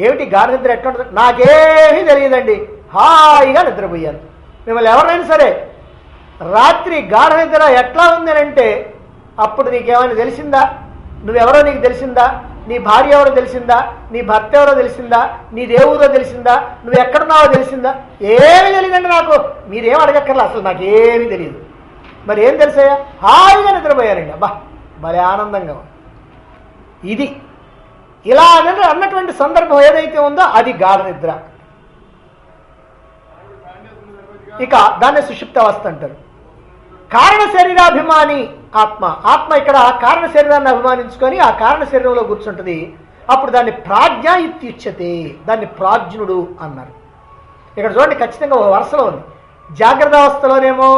ఏమిటి? గాఢ నిద్ర ఎట్లా ఉంటుంది? నాకేమీ తెలియదండి, హాయిగా నిద్రపోయాను. మిమ్మల్ని ఎవరైనా సరే రాత్రి గాఢ నిద్ర ఎట్లా ఉంది అని అంటే అప్పుడు నీకేమైనా తెలిసిందా? నువ్వెవరో నీకు తెలిసిందా? నీ భార్య ఎవరో తెలిసిందా? నీ భర్త ఎవరో తెలిసిందా? నీ దేవుడో తెలిసిందా? నువ్వు ఎక్కడున్నావో తెలిసిందా? ఏమీ తెలియదండి నాకు. మీరేం అడగక్కర్లా, అసలు నాకేమీ తెలియదు. మరి ఏం తెలిసాయా? హాయిగా నిద్రపోయారండి. అబ్బా భలే ఆనందంగా. ఇది ఇలా అన్నటువంటి సందర్భం ఏదైతే ఉందో అది గాఢ నిద్ర. ఇక దాన్ని సుషుప్త అవస్థ అంటారు. కారణ శరీరాభిమాని ఆత్మ. ఆత్మ ఇక్కడ కారణ శరీరాన్ని అభిమానించుకొని ఆ కారణ శరీరంలో కూర్చుంటుంది. అప్పుడు దాన్ని ప్రాజ్ఞ ఇత్యుచ్యతే, దాన్ని ప్రాజ్ఞుడు అన్నారు. ఇక్కడ చూడండి, ఖచ్చితంగా ఒక వరుసలో ఉంది. జాగ్రత్త అవస్థలోనేమో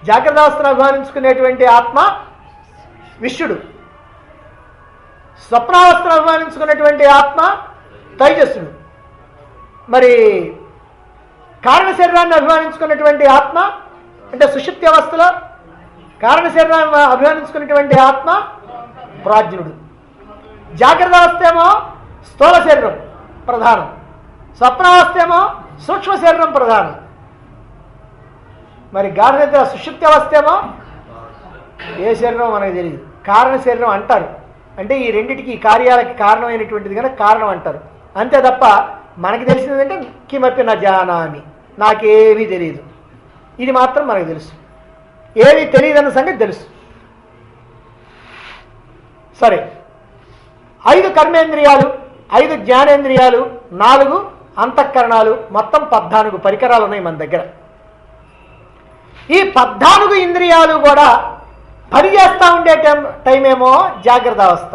జాగ్రత్త అవస్థను అభిమానించుకునేటువంటి ఆత్మ విష్ణుడు, స్వప్నావస్థను అభిమానించుకున్నటువంటి ఆత్మ తైజస్సుడు. మరి కారణ శరీరాన్ని అభిమానించుకున్నటువంటి ఆత్మ అంటే సుషుప్తి అవస్థలో కారణ శరీరాన్ని అభిమానించుకున్నటువంటి ఆత్మ ప్రాజ్ఞుడు. జాగ్రత్త అవస్థ ఏమో స్థూల శరీరం ప్రధానం, స్వప్నావస్థ ఏమో సూక్ష్మ శరీరం ప్రధానం. మరి గాఢ నిద్ర సుషుప్తి అవస్థ ఏమో ఏ శరీరం మనకు తెలియదు, కారణ శరీరం అంటారు. అంటే ఈ రెండిటికి ఈ కార్యాలకి కారణమైనటువంటిది కనుక కారణం అంటారు. అంతే తప్ప మనకి తెలిసింది అంటే కిమపి నా జానామి, నాకేమీ తెలియదు. ఇది మాత్రం మనకు తెలుసు, ఏమీ తెలియదన్న సంగతి తెలుసు. సరే, 5 కర్మేంద్రియాలు, 5 జ్ఞానేంద్రియాలు, 4 అంతఃకరణాలు, మొత్తం 14 పరికరాలు ఉన్నాయి మన దగ్గర. ఈ 14 ఇంద్రియాలు కూడా పనిచేస్తూ ఉండే టైం ఏమో జాగ్రత్త అవస్థ.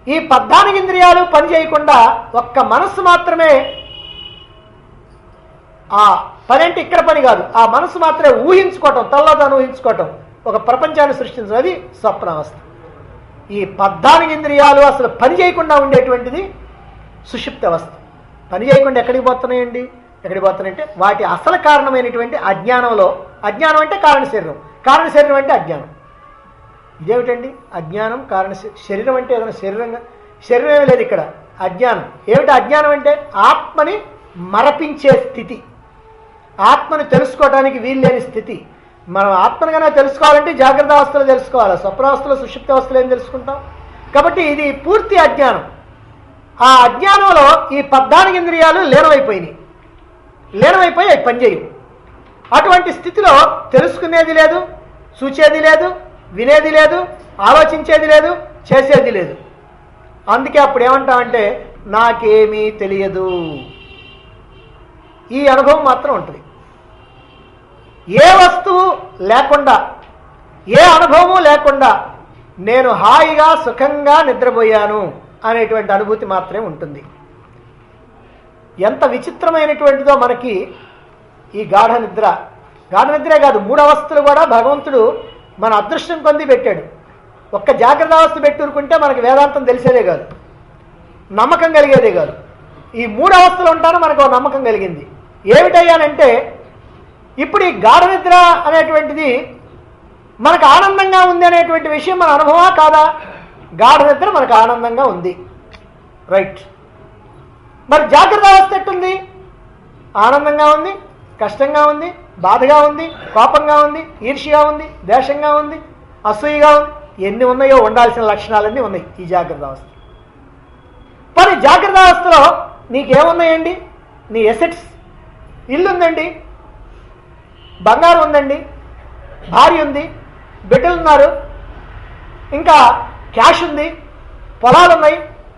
ఈ 14 ఇంద్రియాలు పని చేయకుండా ఒక్క మనస్సు మాత్రమే, ఆ పని అంటే ఇక్కడ పని కాదు, ఆ మనస్సు మాత్రమే ఊహించుకోవటం, తల్లాదాన్ని ఊహించుకోవటం, ఒక ప్రపంచాన్ని సృష్టించడం, అది స్వప్నావస్థ. ఈ 14 ఇంద్రియాలు అసలు పని చేయకుండా ఉండేటువంటిది సుషుప్తి అవస్థ. పని చేయకుండా ఎక్కడికి పోతున్నాయండి? ఎక్కడికి పోతున్నాయంటే వాటి అసలు కారణమైనటువంటి అజ్ఞానంలో. అజ్ఞానం అంటే కారణ శరీరం, కారణ శరీరం అంటే అజ్ఞానం. ఇదేమిటండి అజ్ఞానం? కారణ శరీరం అంటే ఏదైనా శరీరం ఏమీ లేదు ఇక్కడ. అజ్ఞానం ఏమిటి? అజ్ఞానం అంటే ఆత్మని మరపించే స్థితి, ఆత్మని తెలుసుకోవడానికి వీలు లేని స్థితి. మనం ఆత్మను కనుక తెలుసుకోవాలంటే జాగ్రత్త అవస్థలో తెలుసుకోవాలి, స్వప్నావస్థలో సుషుప్తి అవస్థలో ఏం తెలుసుకుంటాం? కాబట్టి ఇది పూర్తి అజ్ఞానం. ఆ అజ్ఞానంలో ఈ 14 ఇంద్రియాలు లీనమైపోయి అవి పనిచేయవు. అటువంటి స్థితిలో తెలుసుకునేది లేదు, చూచేది లేదు, వినేది లేదు, ఆలోచించేది లేదు, చేసేది లేదు. అందుకే అప్పుడు ఏమంటామంటే నాకేమీ తెలియదు, ఈ అనుభవం మాత్రం ఉంటుంది. ఏ వస్తువు లేకుండా, ఏ అనుభవము లేకుండా నేను హాయిగా సుఖంగా నిద్రపోయాను అనేటువంటి అనుభూతి మాత్రమే ఉంటుంది. ఎంత విచిత్రమైనటువంటిదో మనకి ఈ గాఢ నిద్ర. గాఢ నిద్రే కాదు, 3 అవస్థలు కూడా భగవంతుడు మన అదృష్టం పొంది పెట్టాడు. ఒక్క జాగ్రత్త అవస్థ పెట్టుకుంటే మనకి వేదాంతం తెలిసేదే కాదు, నమ్మకం కలిగేదే కాదు. ఈ 3 అవస్థలు ఉంటానో మనకు నమ్మకం కలిగింది. ఏమిటయ్యానంటే ఇప్పుడు ఈ గాఢ నిద్ర అనేటువంటిది మనకు ఆనందంగా ఉంది అనేటువంటి విషయం మన అనుభవమా కాదా? గాఢ నిద్ర మనకు ఆనందంగా ఉంది, రైట్. మరి జాగ్రత్త అవస్థ ఎట్టుంది? ఆనందంగా ఉంది, కష్టంగా ఉంది, బాధగా ఉంది, కోపంగా ఉంది, ఈర్ష్యగా ఉంది, ద్వేషంగా ఉంది, అసూయగా ఉంది, ఎన్ని ఉన్నాయో ఉండాల్సిన లక్షణాలన్నీ ఉన్నాయి ఈ జాగ్రత్త అవస్థ. మరి జాగ్రత్త అవస్థలో నీకేమున్నాయండి? నీ ఎసెట్స్, ఇల్లు ఉందండి, బంగారం ఉందండి, భార్య ఉంది, బిడ్డలు ఉన్నారు, ఇంకా క్యాష్ ఉంది, పొలాలు ఉన్నాయి,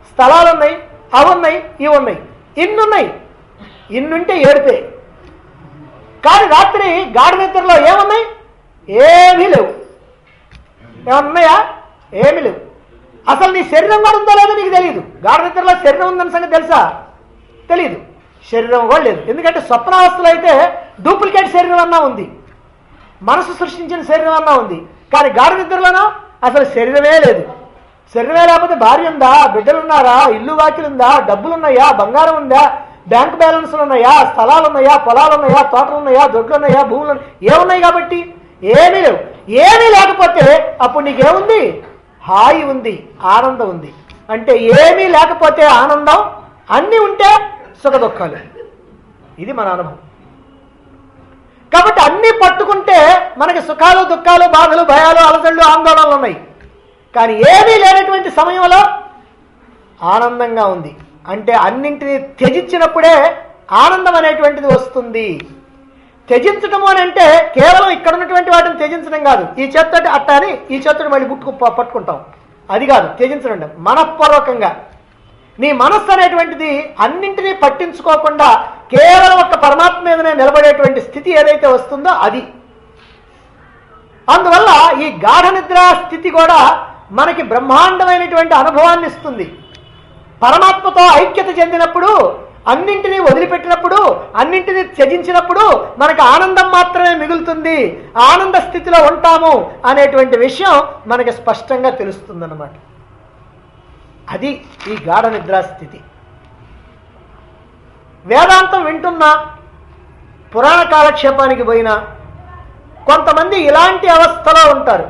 స్థలాలు ఉన్నాయి, అవి ఉన్నాయి, ఇవి ఉన్నాయి, ఇన్నున్నాయి. ఇన్నుంటే ఏడిపే. కానీ రాత్రి గాఢ నిద్రలో ఏమున్నాయి? ఏమీ లేవు. ఏమన్నాయా? ఏమీ లేవు. అసలు నీ శరీరం కూడా ఉందో లేదో నీకు తెలియదు. గాఢ నిద్రలో శరీరం ఉందని సంగతి తెలుసా? తెలియదు. శరీరం కూడా లేదు. ఎందుకంటే స్వప్నావస్థలో అయితే డూప్లికేట్ శరీరం అన్నా ఉంది, మనసు సృష్టించిన శరీరం అన్నా ఉంది. కానీ గాఢ నిద్రలోనో అసలు శరీరమే లేదు. శరీరమే లేకపోతే భార్య ఉందా, బిడ్డలు ఉన్నారా, ఇల్లు వాకిలు ఉందా, డబ్బులు ఉన్నాయా, బంగారం ఉందా, బ్యాంక్ బ్యాలెన్స్లు ఉన్నాయా, స్థలాలు ఉన్నాయా, పొలాలు ఉన్నాయా, తోటలు ఉన్నాయా, దొడ్లు ఉన్నాయా, భూములు ఏమున్నాయి? కాబట్టి ఏమీ లేవు. ఏమీ లేకపోతే అప్పుడు నీకేముంది? హాయి ఉంది, ఆనందం ఉంది. అంటే ఏమీ లేకపోతే ఆనందం, అన్నీ ఉంటే సుఖ దుఃఖాలు. ఇది మన అనుభవం. కాబట్టి అన్నీ పట్టుకుంటే మనకి సుఖాలు, దుఃఖాలు, బాధలు, భయాలు, అలసళ్ళు, ఆందోళనలు ఉన్నాయి. కానీ ఏమీ లేనటువంటి సమయంలో ఆనందంగా ఉంది. అంటే అన్నింటినీ త్యజించినప్పుడే ఆనందం అనేటువంటిది వస్తుంది. త్యజించటము అని అంటే కేవలం ఇక్కడ ఉన్నటువంటి వాటిని త్యజించడం కాదు, ఈ చేత్తోటి అట్ట అని ఈ చేత్తోటి మళ్ళీ పట్టుకుంటాం, అది కాదు త్యజించడం. మనఃపూర్వకంగా నీ మనస్సు అనేటువంటిది అన్నింటినీ పట్టించుకోకుండా కేవలం ఒక పరమాత్మ మీదనే నిలబడేటువంటి స్థితి ఏదైతే వస్తుందో అది. అందువల్ల ఈ గాఢ నిద్ర స్థితి కూడా మనకి బ్రహ్మాండమైనటువంటి అనుభవాన్ని ఇస్తుంది. పరమాత్మతో ఐక్యత చెందినప్పుడు, అన్నింటినీ వదిలిపెట్టినప్పుడు, అన్నింటినీ త్యజించినప్పుడు మనకు ఆనందం మాత్రమే మిగులుతుంది. ఆనంద స్థితిలో ఉంటాము అనేటువంటి విషయం మనకి స్పష్టంగా తెలుస్తుందన్నమాట. అది ఈ గాఢ నిద్రా స్థితి. వేదాంతం వింటున్నా, పురాణ కాలక్షేపానికి పోయినా కొంతమంది ఇలాంటి అవస్థలో ఉంటారు,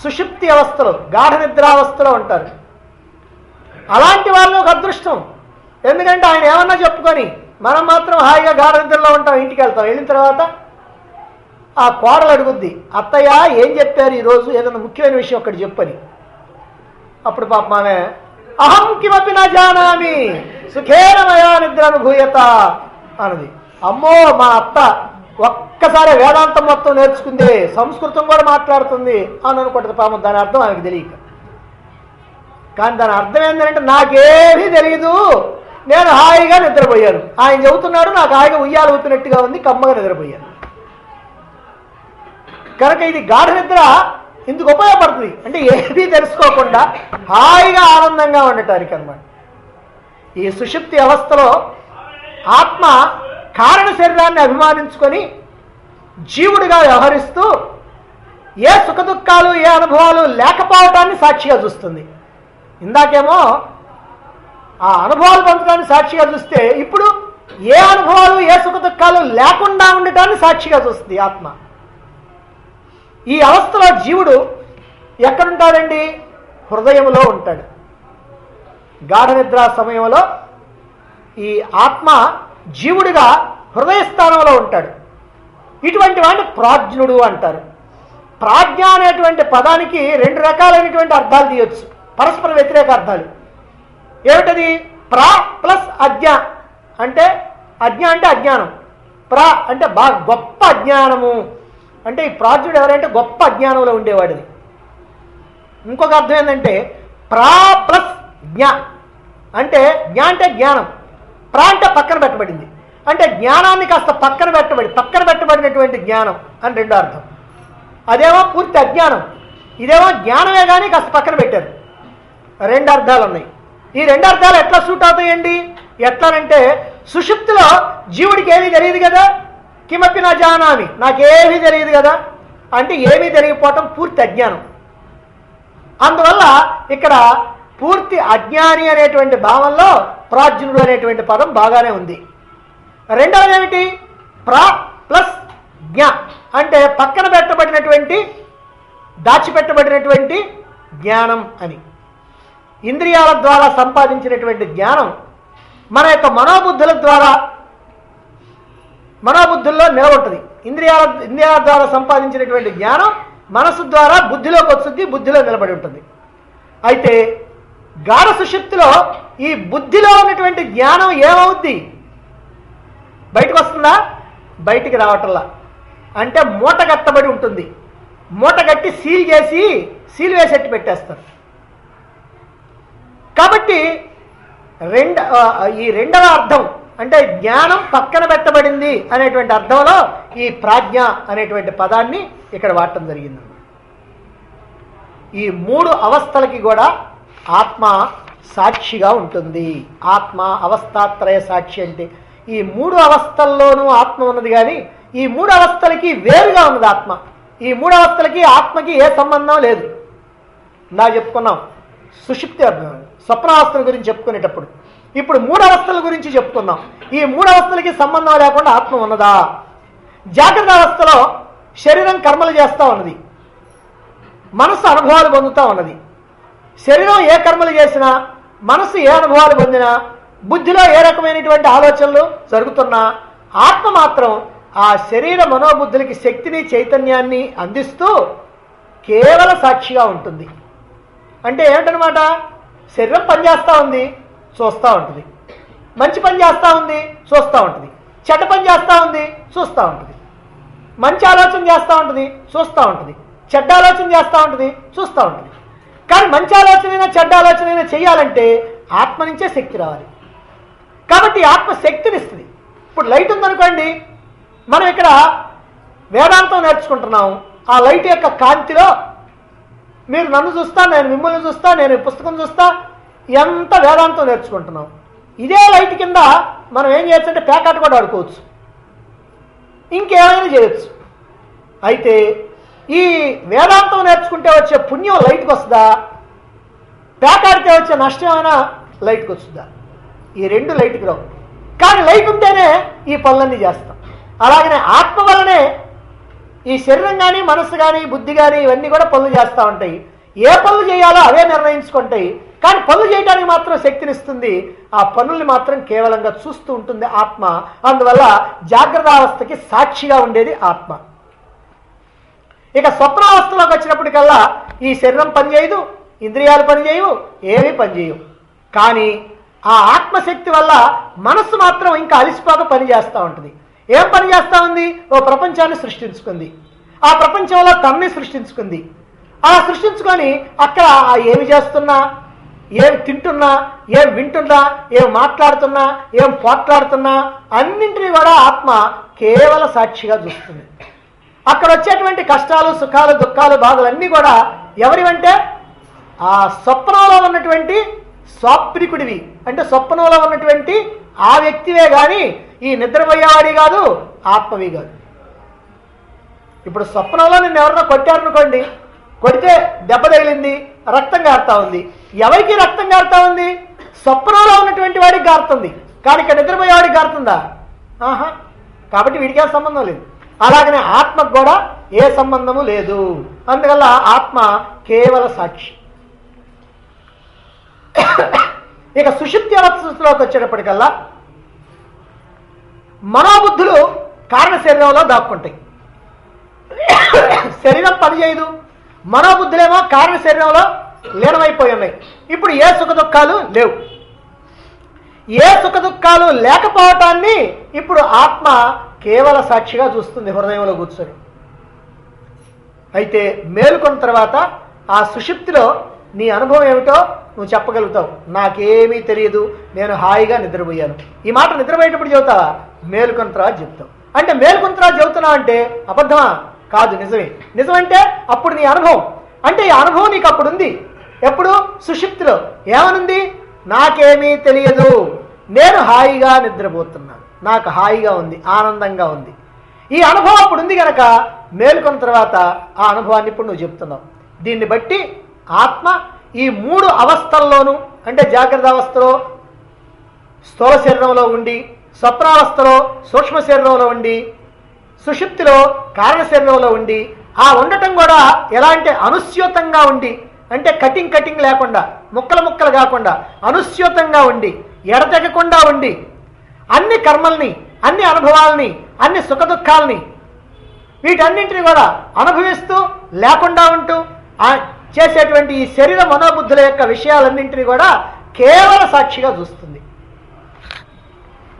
సుషుప్తి అవస్థలో, గాఢ నిద్రావస్థలో ఉంటారు. అలాంటి వాళ్ళు ఒక అదృష్టం. ఎందుకంటే ఆయన ఏమన్నా చెప్పుకొని మనం మాత్రం హాయిగా గాఢ నిద్రలో ఉంటాం. ఇంటికి వెళ్తాం, వెళ్ళిన తర్వాత ఆ కోడలు అడుగుద్ది, అత్తయ్య ఏం చెప్పారు ఈరోజు, ఏదైనా ముఖ్యమైన విషయం ఒకటి చెప్పని. అప్పుడు పాపం ఆమె అహం కిమపి నా జానామి సుఖేన మయా నిద్రానుభూయత అన్నది. అమ్మో మా అత్త ఒక్కసారి వేదాంతం మొత్తం నేర్చుకుంది, సంస్కృతం కూడా మాట్లాడుతుంది అని అనుకుంటుంది. పాపం దాని అర్థం ఆమెకు తెలియక. కానీ దాని అర్థం ఏంటంటే నాకేమీ తెలియదు, నేను హాయిగా నిద్రపోయాను. ఆయన చెబుతున్నాడు, నాకు హాయిగా ఉయ్యాలు ఊపినట్టుగా ఉంది, కమ్మగా నిద్రపోయాను. కనుక ఇది గాఢ నిద్ర ఇందుకు ఉపయోగపడుతుంది. అంటే ఏమీ తెలుసుకోకుండా హాయిగా ఆనందంగా ఉండటానికి అన్నమాట. ఈ సుషుప్తి అవస్థలో ఆత్మ కారణ శరీరాన్ని అభిమానించుకొని జీవుడిగా వ్యవహరిస్తూ ఏ సుఖదుఖాలు ఏ అనుభవాలు లేకపోవటాన్ని సాక్షిగా చూస్తుంది. ఇందాకేమో ఆ అనుభవాలు పొందటాన్ని సాక్షిగా చూస్తే ఇప్పుడు ఏ అనుభవాలు ఏ సుఖదుఖాలు లేకుండా ఉండటాన్ని సాక్షిగా చూస్తుంది ఆత్మ. ఈ అవస్థలో జీవుడు ఎక్కడుంటాడండి? హృదయంలో ఉంటాడు. గాఢ నిద్రా సమయంలో ఈ ఆత్మ జీవుడిగా హృదయ స్థానంలో ఉంటాడు. ఇటువంటి వాడిని ప్రాజ్ఞుడు అంటారు. ప్రాజ్ఞ అనేటువంటి పదానికి రెండు రకాలైనటువంటి అర్థాలు తీయొచ్చు, పరస్పర వ్యతిరేక అర్థాలు. ఏమిటది? ప్రా ప్లస్ అజ్ఞ అంటే, అజ్ఞ అంటే అజ్ఞానం, ప్రా అంటే బాగా గొప్ప అజ్ఞానము. అంటే ఈ ప్రాజ్ఞుడు ఎవరంటే గొప్ప అజ్ఞానంలో ఉండేవాడిది. ఇంకొక అర్థం ఏంటంటే ప్రా ప్లస్ జ్ఞ అంటే, జ్ఞ అంటే జ్ఞానం, ప్రా అంటే పక్కన పెట్టబడింది, అంటే జ్ఞానాన్ని కాస్త పక్కన పెట్టబడినటువంటి జ్ఞానం అని రెండో అర్థం. అదేమో పూర్తి అజ్ఞానం, ఇదేమో జ్ఞానమే కానీ కాస్త పక్కన పెట్టారు. రెండు అర్థాలు ఉన్నాయి. ఈ రెండు అర్థాలు ఎట్లా సూట్ అవుతాయండి? ఎట్లానంటే సుషుప్తిలో జీవుడికి ఏమీ తెలియదు కదా, కిమపి నా జానామి, నాకేమీ తెలియదు కదా అంటే ఏమీ తెలియకపోవటం పూర్తి అజ్ఞానం. అందువల్ల ఇక్కడ పూర్తి అజ్ఞాని అనేటువంటి భావంలో ప్రాజ్ఞుడు అనేటువంటి పదం బాగానే ఉంది. రెండవది ఏమిటి? ప్రా ప్లస్ జ్ఞ అంటే పక్కన పెట్టబడినటువంటి, దాచిపెట్టబడినటువంటి జ్ఞానం అని. ఇంద్రియాల ద్వారా సంపాదించినటువంటి జ్ఞానం మన యొక్క మనోబుద్ధుల్లో నిలబడుతుంది. ఇంద్రియాల ద్వారా సంపాదించినటువంటి జ్ఞానం మనసు ద్వారా బుద్ధిలోకి వస్తుంది, బుద్ధిలో నిలబడి ఉంటుంది. అయితే గాఢ సుషుప్తిలో ఈ బుద్ధిలో ఉన్నటువంటి జ్ఞానం ఏమవుద్ది? బయటకు వస్తుందా? బయటికి రావటంలా. అంటే మూట కట్టబడి ఉంటుంది. మూట కట్టి సీల్ వేసేట్టు పెట్టేస్తారు. కాబట్టి ఈ రెండవ అర్థం అంటే జ్ఞానం పక్కన పెట్టబడింది అనేటువంటి అర్థంలో ఈ ప్రాజ్ఞ అనేటువంటి పదాన్ని ఇక్కడ వాడటం జరిగింది. ఈ మూడు అవస్థలకి కూడా ఆత్మ సాక్షిగా ఉంటుంది. ఆత్మ అవస్థాత్రయ సాక్షి అంటే ఈ మూడు అవస్థల్లోనూ ఆత్మ ఉన్నది, కానీ ఈ మూడు అవస్థలకి వేరుగా ఉన్నది ఆత్మ. ఈ మూడు అవస్థలకి ఆత్మకి ఏ సంబంధం లేదు. నా చెప్పుకున్నాం సుషుప్తి స్వప్నావస్థల గురించి చెప్పుకునేటప్పుడు. ఇప్పుడు మూడు అవస్థల గురించి చెప్పుకుందాం. ఈ మూడు అవస్థలకి సంబంధం లేకుండా ఆత్మ ఉన్నదా? జాగ్రత్త అవస్థలో శరీరం కర్మలు చేస్తూ ఉన్నది, మనసు అనుభవాలు పొందుతూ ఉన్నది. శరీరం ఏ కర్మలు చేసినా, మనసు ఏ అనుభవాలు పొందినా, బుద్ధిలో ఏ రకమైనటువంటి ఆలోచనలు జరుగుతున్నా, ఆత్మ మాత్రం ఆ శరీర మనోబుద్ధులకి శక్తిని చైతన్యాన్ని అందిస్తూ కేవల సాక్షిగా ఉంటుంది. అంటే ఏమిటనమాట? శరీరం పనిచేస్తూ ఉంది, చూస్తూ ఉంటుంది. మంచి పని చేస్తూ ఉంది, చూస్తూ ఉంటుంది. చెడ్డ పని చేస్తూ ఉంది, చూస్తూ ఉంటుంది. మంచి ఆలోచన చేస్తూ ఉంటుంది, చూస్తూ ఉంటుంది. చెడ్డ ఆలోచన చేస్తూ ఉంటుంది, చూస్తూ ఉంటుంది. కానీ మంచి ఆలోచనైనా చెడ్డ ఆలోచనైనా చేయాలంటే ఆత్మ నుంచే శక్తి రావాలి. కాబట్టి ఆత్మ శక్తినిస్తుంది. ఇప్పుడు లైట్ ఉందనుకోండి, మనం ఇక్కడ వేదాంతం నేర్చుకుంటున్నాం. ఆ లైట్ యొక్క కాంతిలో మీరు నన్ను చూస్తా, నేను మిమ్మల్ని చూస్తా, నేను పుస్తకం చూస్తా, ఎంత వేదాంతం నేర్చుకుంటున్నాం. ఇదే లైట్ కింద మనం ఏం చేయొచ్చు అంటే పేకాట కూడా ఆడుకోవచ్చు, ఇంకేమైనా చేయొచ్చు. అయితే ఈ వేదాంతం నేర్చుకుంటే వచ్చే పుణ్యం లైట్కి వస్తుందా? పేకాడితే వచ్చే నష్టం ఏమైనా లైట్కి వస్తుందా? ఈ రెండు లైట్కి రావు. కానీ లైట్ ఉంటేనే ఈ పనులన్నీ చేస్తాం. అలాగనే ఆత్మ వల్లనే ఈ శరీరం కానీ మనస్సు కానీ బుద్ధి కానీ ఇవన్నీ కూడా పనులు చేస్తూ ఉంటాయి. ఏ పనులు చేయాలో అవే నిర్ణయించుకుంటాయి. కానీ పనులు చేయడానికి మాత్రం శక్తినిస్తుంది. ఆ పనుల్ని మాత్రం కేవలంగా చూస్తూ ఉంటుంది ఆత్మ. అందువల్ల జాగ్రత్త అవస్థకి సాక్షిగా ఉండేది ఆత్మ. ఇక స్వప్నావస్థలోకి వచ్చినప్పటికల్లా ఈ శరీరం పనిచేయదు, ఇంద్రియాలు పనిచేయవు, ఏమీ పనిచేయవు. కానీ ఆ ఆత్మశక్తి వల్ల మనస్సు మాత్రం ఇంకా అలిసిపోక పనిచేస్తూ ఉంటుంది. ఏం పని చేస్తూ ఉంది? ఓ ప్రపంచాన్ని సృష్టించుకుంది. ఆ ప్రపంచంలో తన్ని సృష్టించుకుంది. ఆ సృష్టించుకొని అక్కడ ఏమి చేస్తున్నా, ఏం తింటున్నా, ఏం వింటున్నా, ఏం మాట్లాడుతున్నా, ఏం పోట్లాడుతున్నా అన్నింటినీ కూడా ఆత్మ కేవల సాక్షిగా చూస్తుంది. అక్కడ వచ్చేటువంటి కష్టాలు, సుఖాలు, దుఃఖాలు, బాధలన్నీ కూడా ఎవరివంటే ఆ స్వప్నంలో ఉన్నటువంటి స్వాప్నికుడివి, అంటే స్వప్నంలో ఉన్నటువంటి ఆ వ్యక్తివే కానీ ఈ నిద్రపోయేవాడి కాదు, ఆత్మవి కాదు. ఇప్పుడు స్వప్నంలో నిన్ను ఎవరన్నా కొట్టారనుకోండి, కొడితే దెబ్బ తగిలింది, రక్తం గారుతా ఉంది. ఎవరికి రక్తం గారుతా ఉంది? స్వప్నంలో ఉన్నటువంటి వాడికి గారుతుంది, కానీ ఇక్కడ నిద్రపోయేవాడికి గారుతుందా? ఆహా. కాబట్టి వీడికి సంబంధం లేదు. అలాగనే ఆత్మకు కూడా ఏ సంబంధము లేదు. అందువల్ల ఆత్మ కేవల సాక్షి. ఇక సుషుప్తి అవస్థలోకి వచ్చేటప్పటికల్లా మనోబుద్ధులు కారణ శరీరంలో దాక్కుంటాయి. శరీరం పనిచేయదు, మనోబుద్ధులేమో కారణ శరీరంలో లీనమైపోయి ఉన్నాయి. ఇప్పుడు ఏ సుఖ దుఃఖాలు లేవు. ఏ సుఖ దుఃఖాలు లేకపోవటాన్ని ఇప్పుడు ఆత్మ కేవల సాక్షిగా చూస్తుంది హృదయంలో కూర్చొని. అయితే మేలుకొన్న తర్వాత ఆ సుషుప్తిలో నీ అనుభవం ఏమిటో నువ్వు చెప్పగలుగుతావు. నాకేమీ తెలియదు, నేను హాయిగా నిద్రపోయాను. ఈ మాట నిద్రపోయేటప్పుడు చెబుతావా? మేలుకొన్న తర్వాత చెప్తావు. అంటే మేలుకొన్న తర్వాత చెబుతున్నావు అంటే అబద్ధమా? కాదు, నిజమే. నిజమంటే అప్పుడు నీ అనుభవం, అంటే ఈ అనుభవం నీకు అప్పుడు ఉంది. ఎప్పుడు? సుషుప్తిలో. ఏమనుంది? నాకేమీ తెలియదు, నేను హాయిగా నిద్రపోతున్నాను, నాకు హాయిగా ఉంది, ఆనందంగా ఉంది. ఈ అనుభవం అప్పుడు ఉంది కనుక మేలుకొన్న తర్వాత ఆ అనుభవాన్ని ఇప్పుడు నువ్వు చెప్తున్నావు. దీన్ని బట్టి ఆత్మ ఈ మూడు అవస్థల్లోనూ, అంటే జాగ్రత్త అవస్థలో స్థూల శరీరంలో ఉండి, స్వప్నావస్థలో సూక్ష్మ శరీరంలో ఉండి, సుషుప్తిలో కారణ శరీరంలో ఉండి, ఆ ఉండటం కూడా ఎలా అంటే అనుస్యూతంగా ఉండి, అంటే కటింగ్ లేకుండా, ముక్కలు కాకుండా అనుస్యూతంగా ఉండి, ఎడతెగకుండా ఉండి, అన్ని కర్మల్ని, అన్ని అనుభవాల్ని, అన్ని సుఖదుఖాలని వీటన్నింటినీ కూడా అనుభవిస్తూ లేకుండా ఉంటూ చేసేటువంటి ఈ శరీర మనోబుద్ధుల యొక్క విషయాలన్నింటినీ కూడా కేవల సాక్షిగా చూస్తుంది.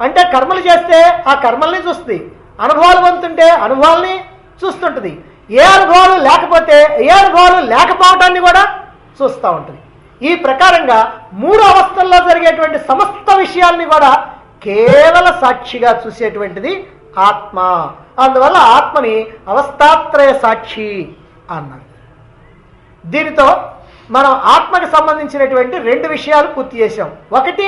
అంటే కర్మలు చేస్తే ఆ కర్మల్ని చూస్తుంది, అనుభవాలు పొందుతుంటే అనుభవాల్ని చూస్తుంటుంది. ఏ అనుభవాలు లేకపోతే ఏ అనుభవాలు లేకపోవటాన్ని కూడా చూస్తూ ఉంటుంది. ఈ ప్రకారంగా మూడు అవస్థల్లో జరిగేటువంటి సమస్త విషయాల్ని కూడా కేవల సాక్షిగా చూసేటువంటిది ఆత్మ. అందువల్ల ఆత్మని అవస్థాత్రయ సాక్షి అన్నారు. దీనితో మనం ఆత్మకు సంబంధించినటువంటి రెండు విషయాలు పూర్తి చేశాం. ఒకటి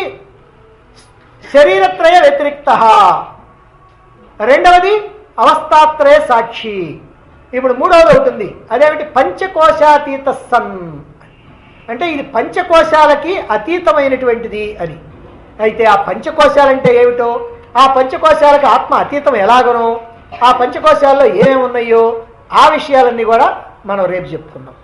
శరీరత్రయ వ్యతిరిక్త, రెండవది అవస్థాత్రయ సాక్షి. ఇప్పుడు మూడవది అవుతుంది, అదేమిటి? పంచకోశాతీత సన్, అంటే ఇది పంచకోశాలకి అతీతమైనటువంటిది అని. అయితే ఆ పంచకోశాలంటే ఏమిటో, ఆ పంచకోశాలకు ఆత్మ అతీతం ఎలాగనో, ఆ పంచకోశాల్లో ఏమేమి ఉన్నాయో ఆ విషయాలన్నీ కూడా మనం రేపు చెప్పుకుందాం.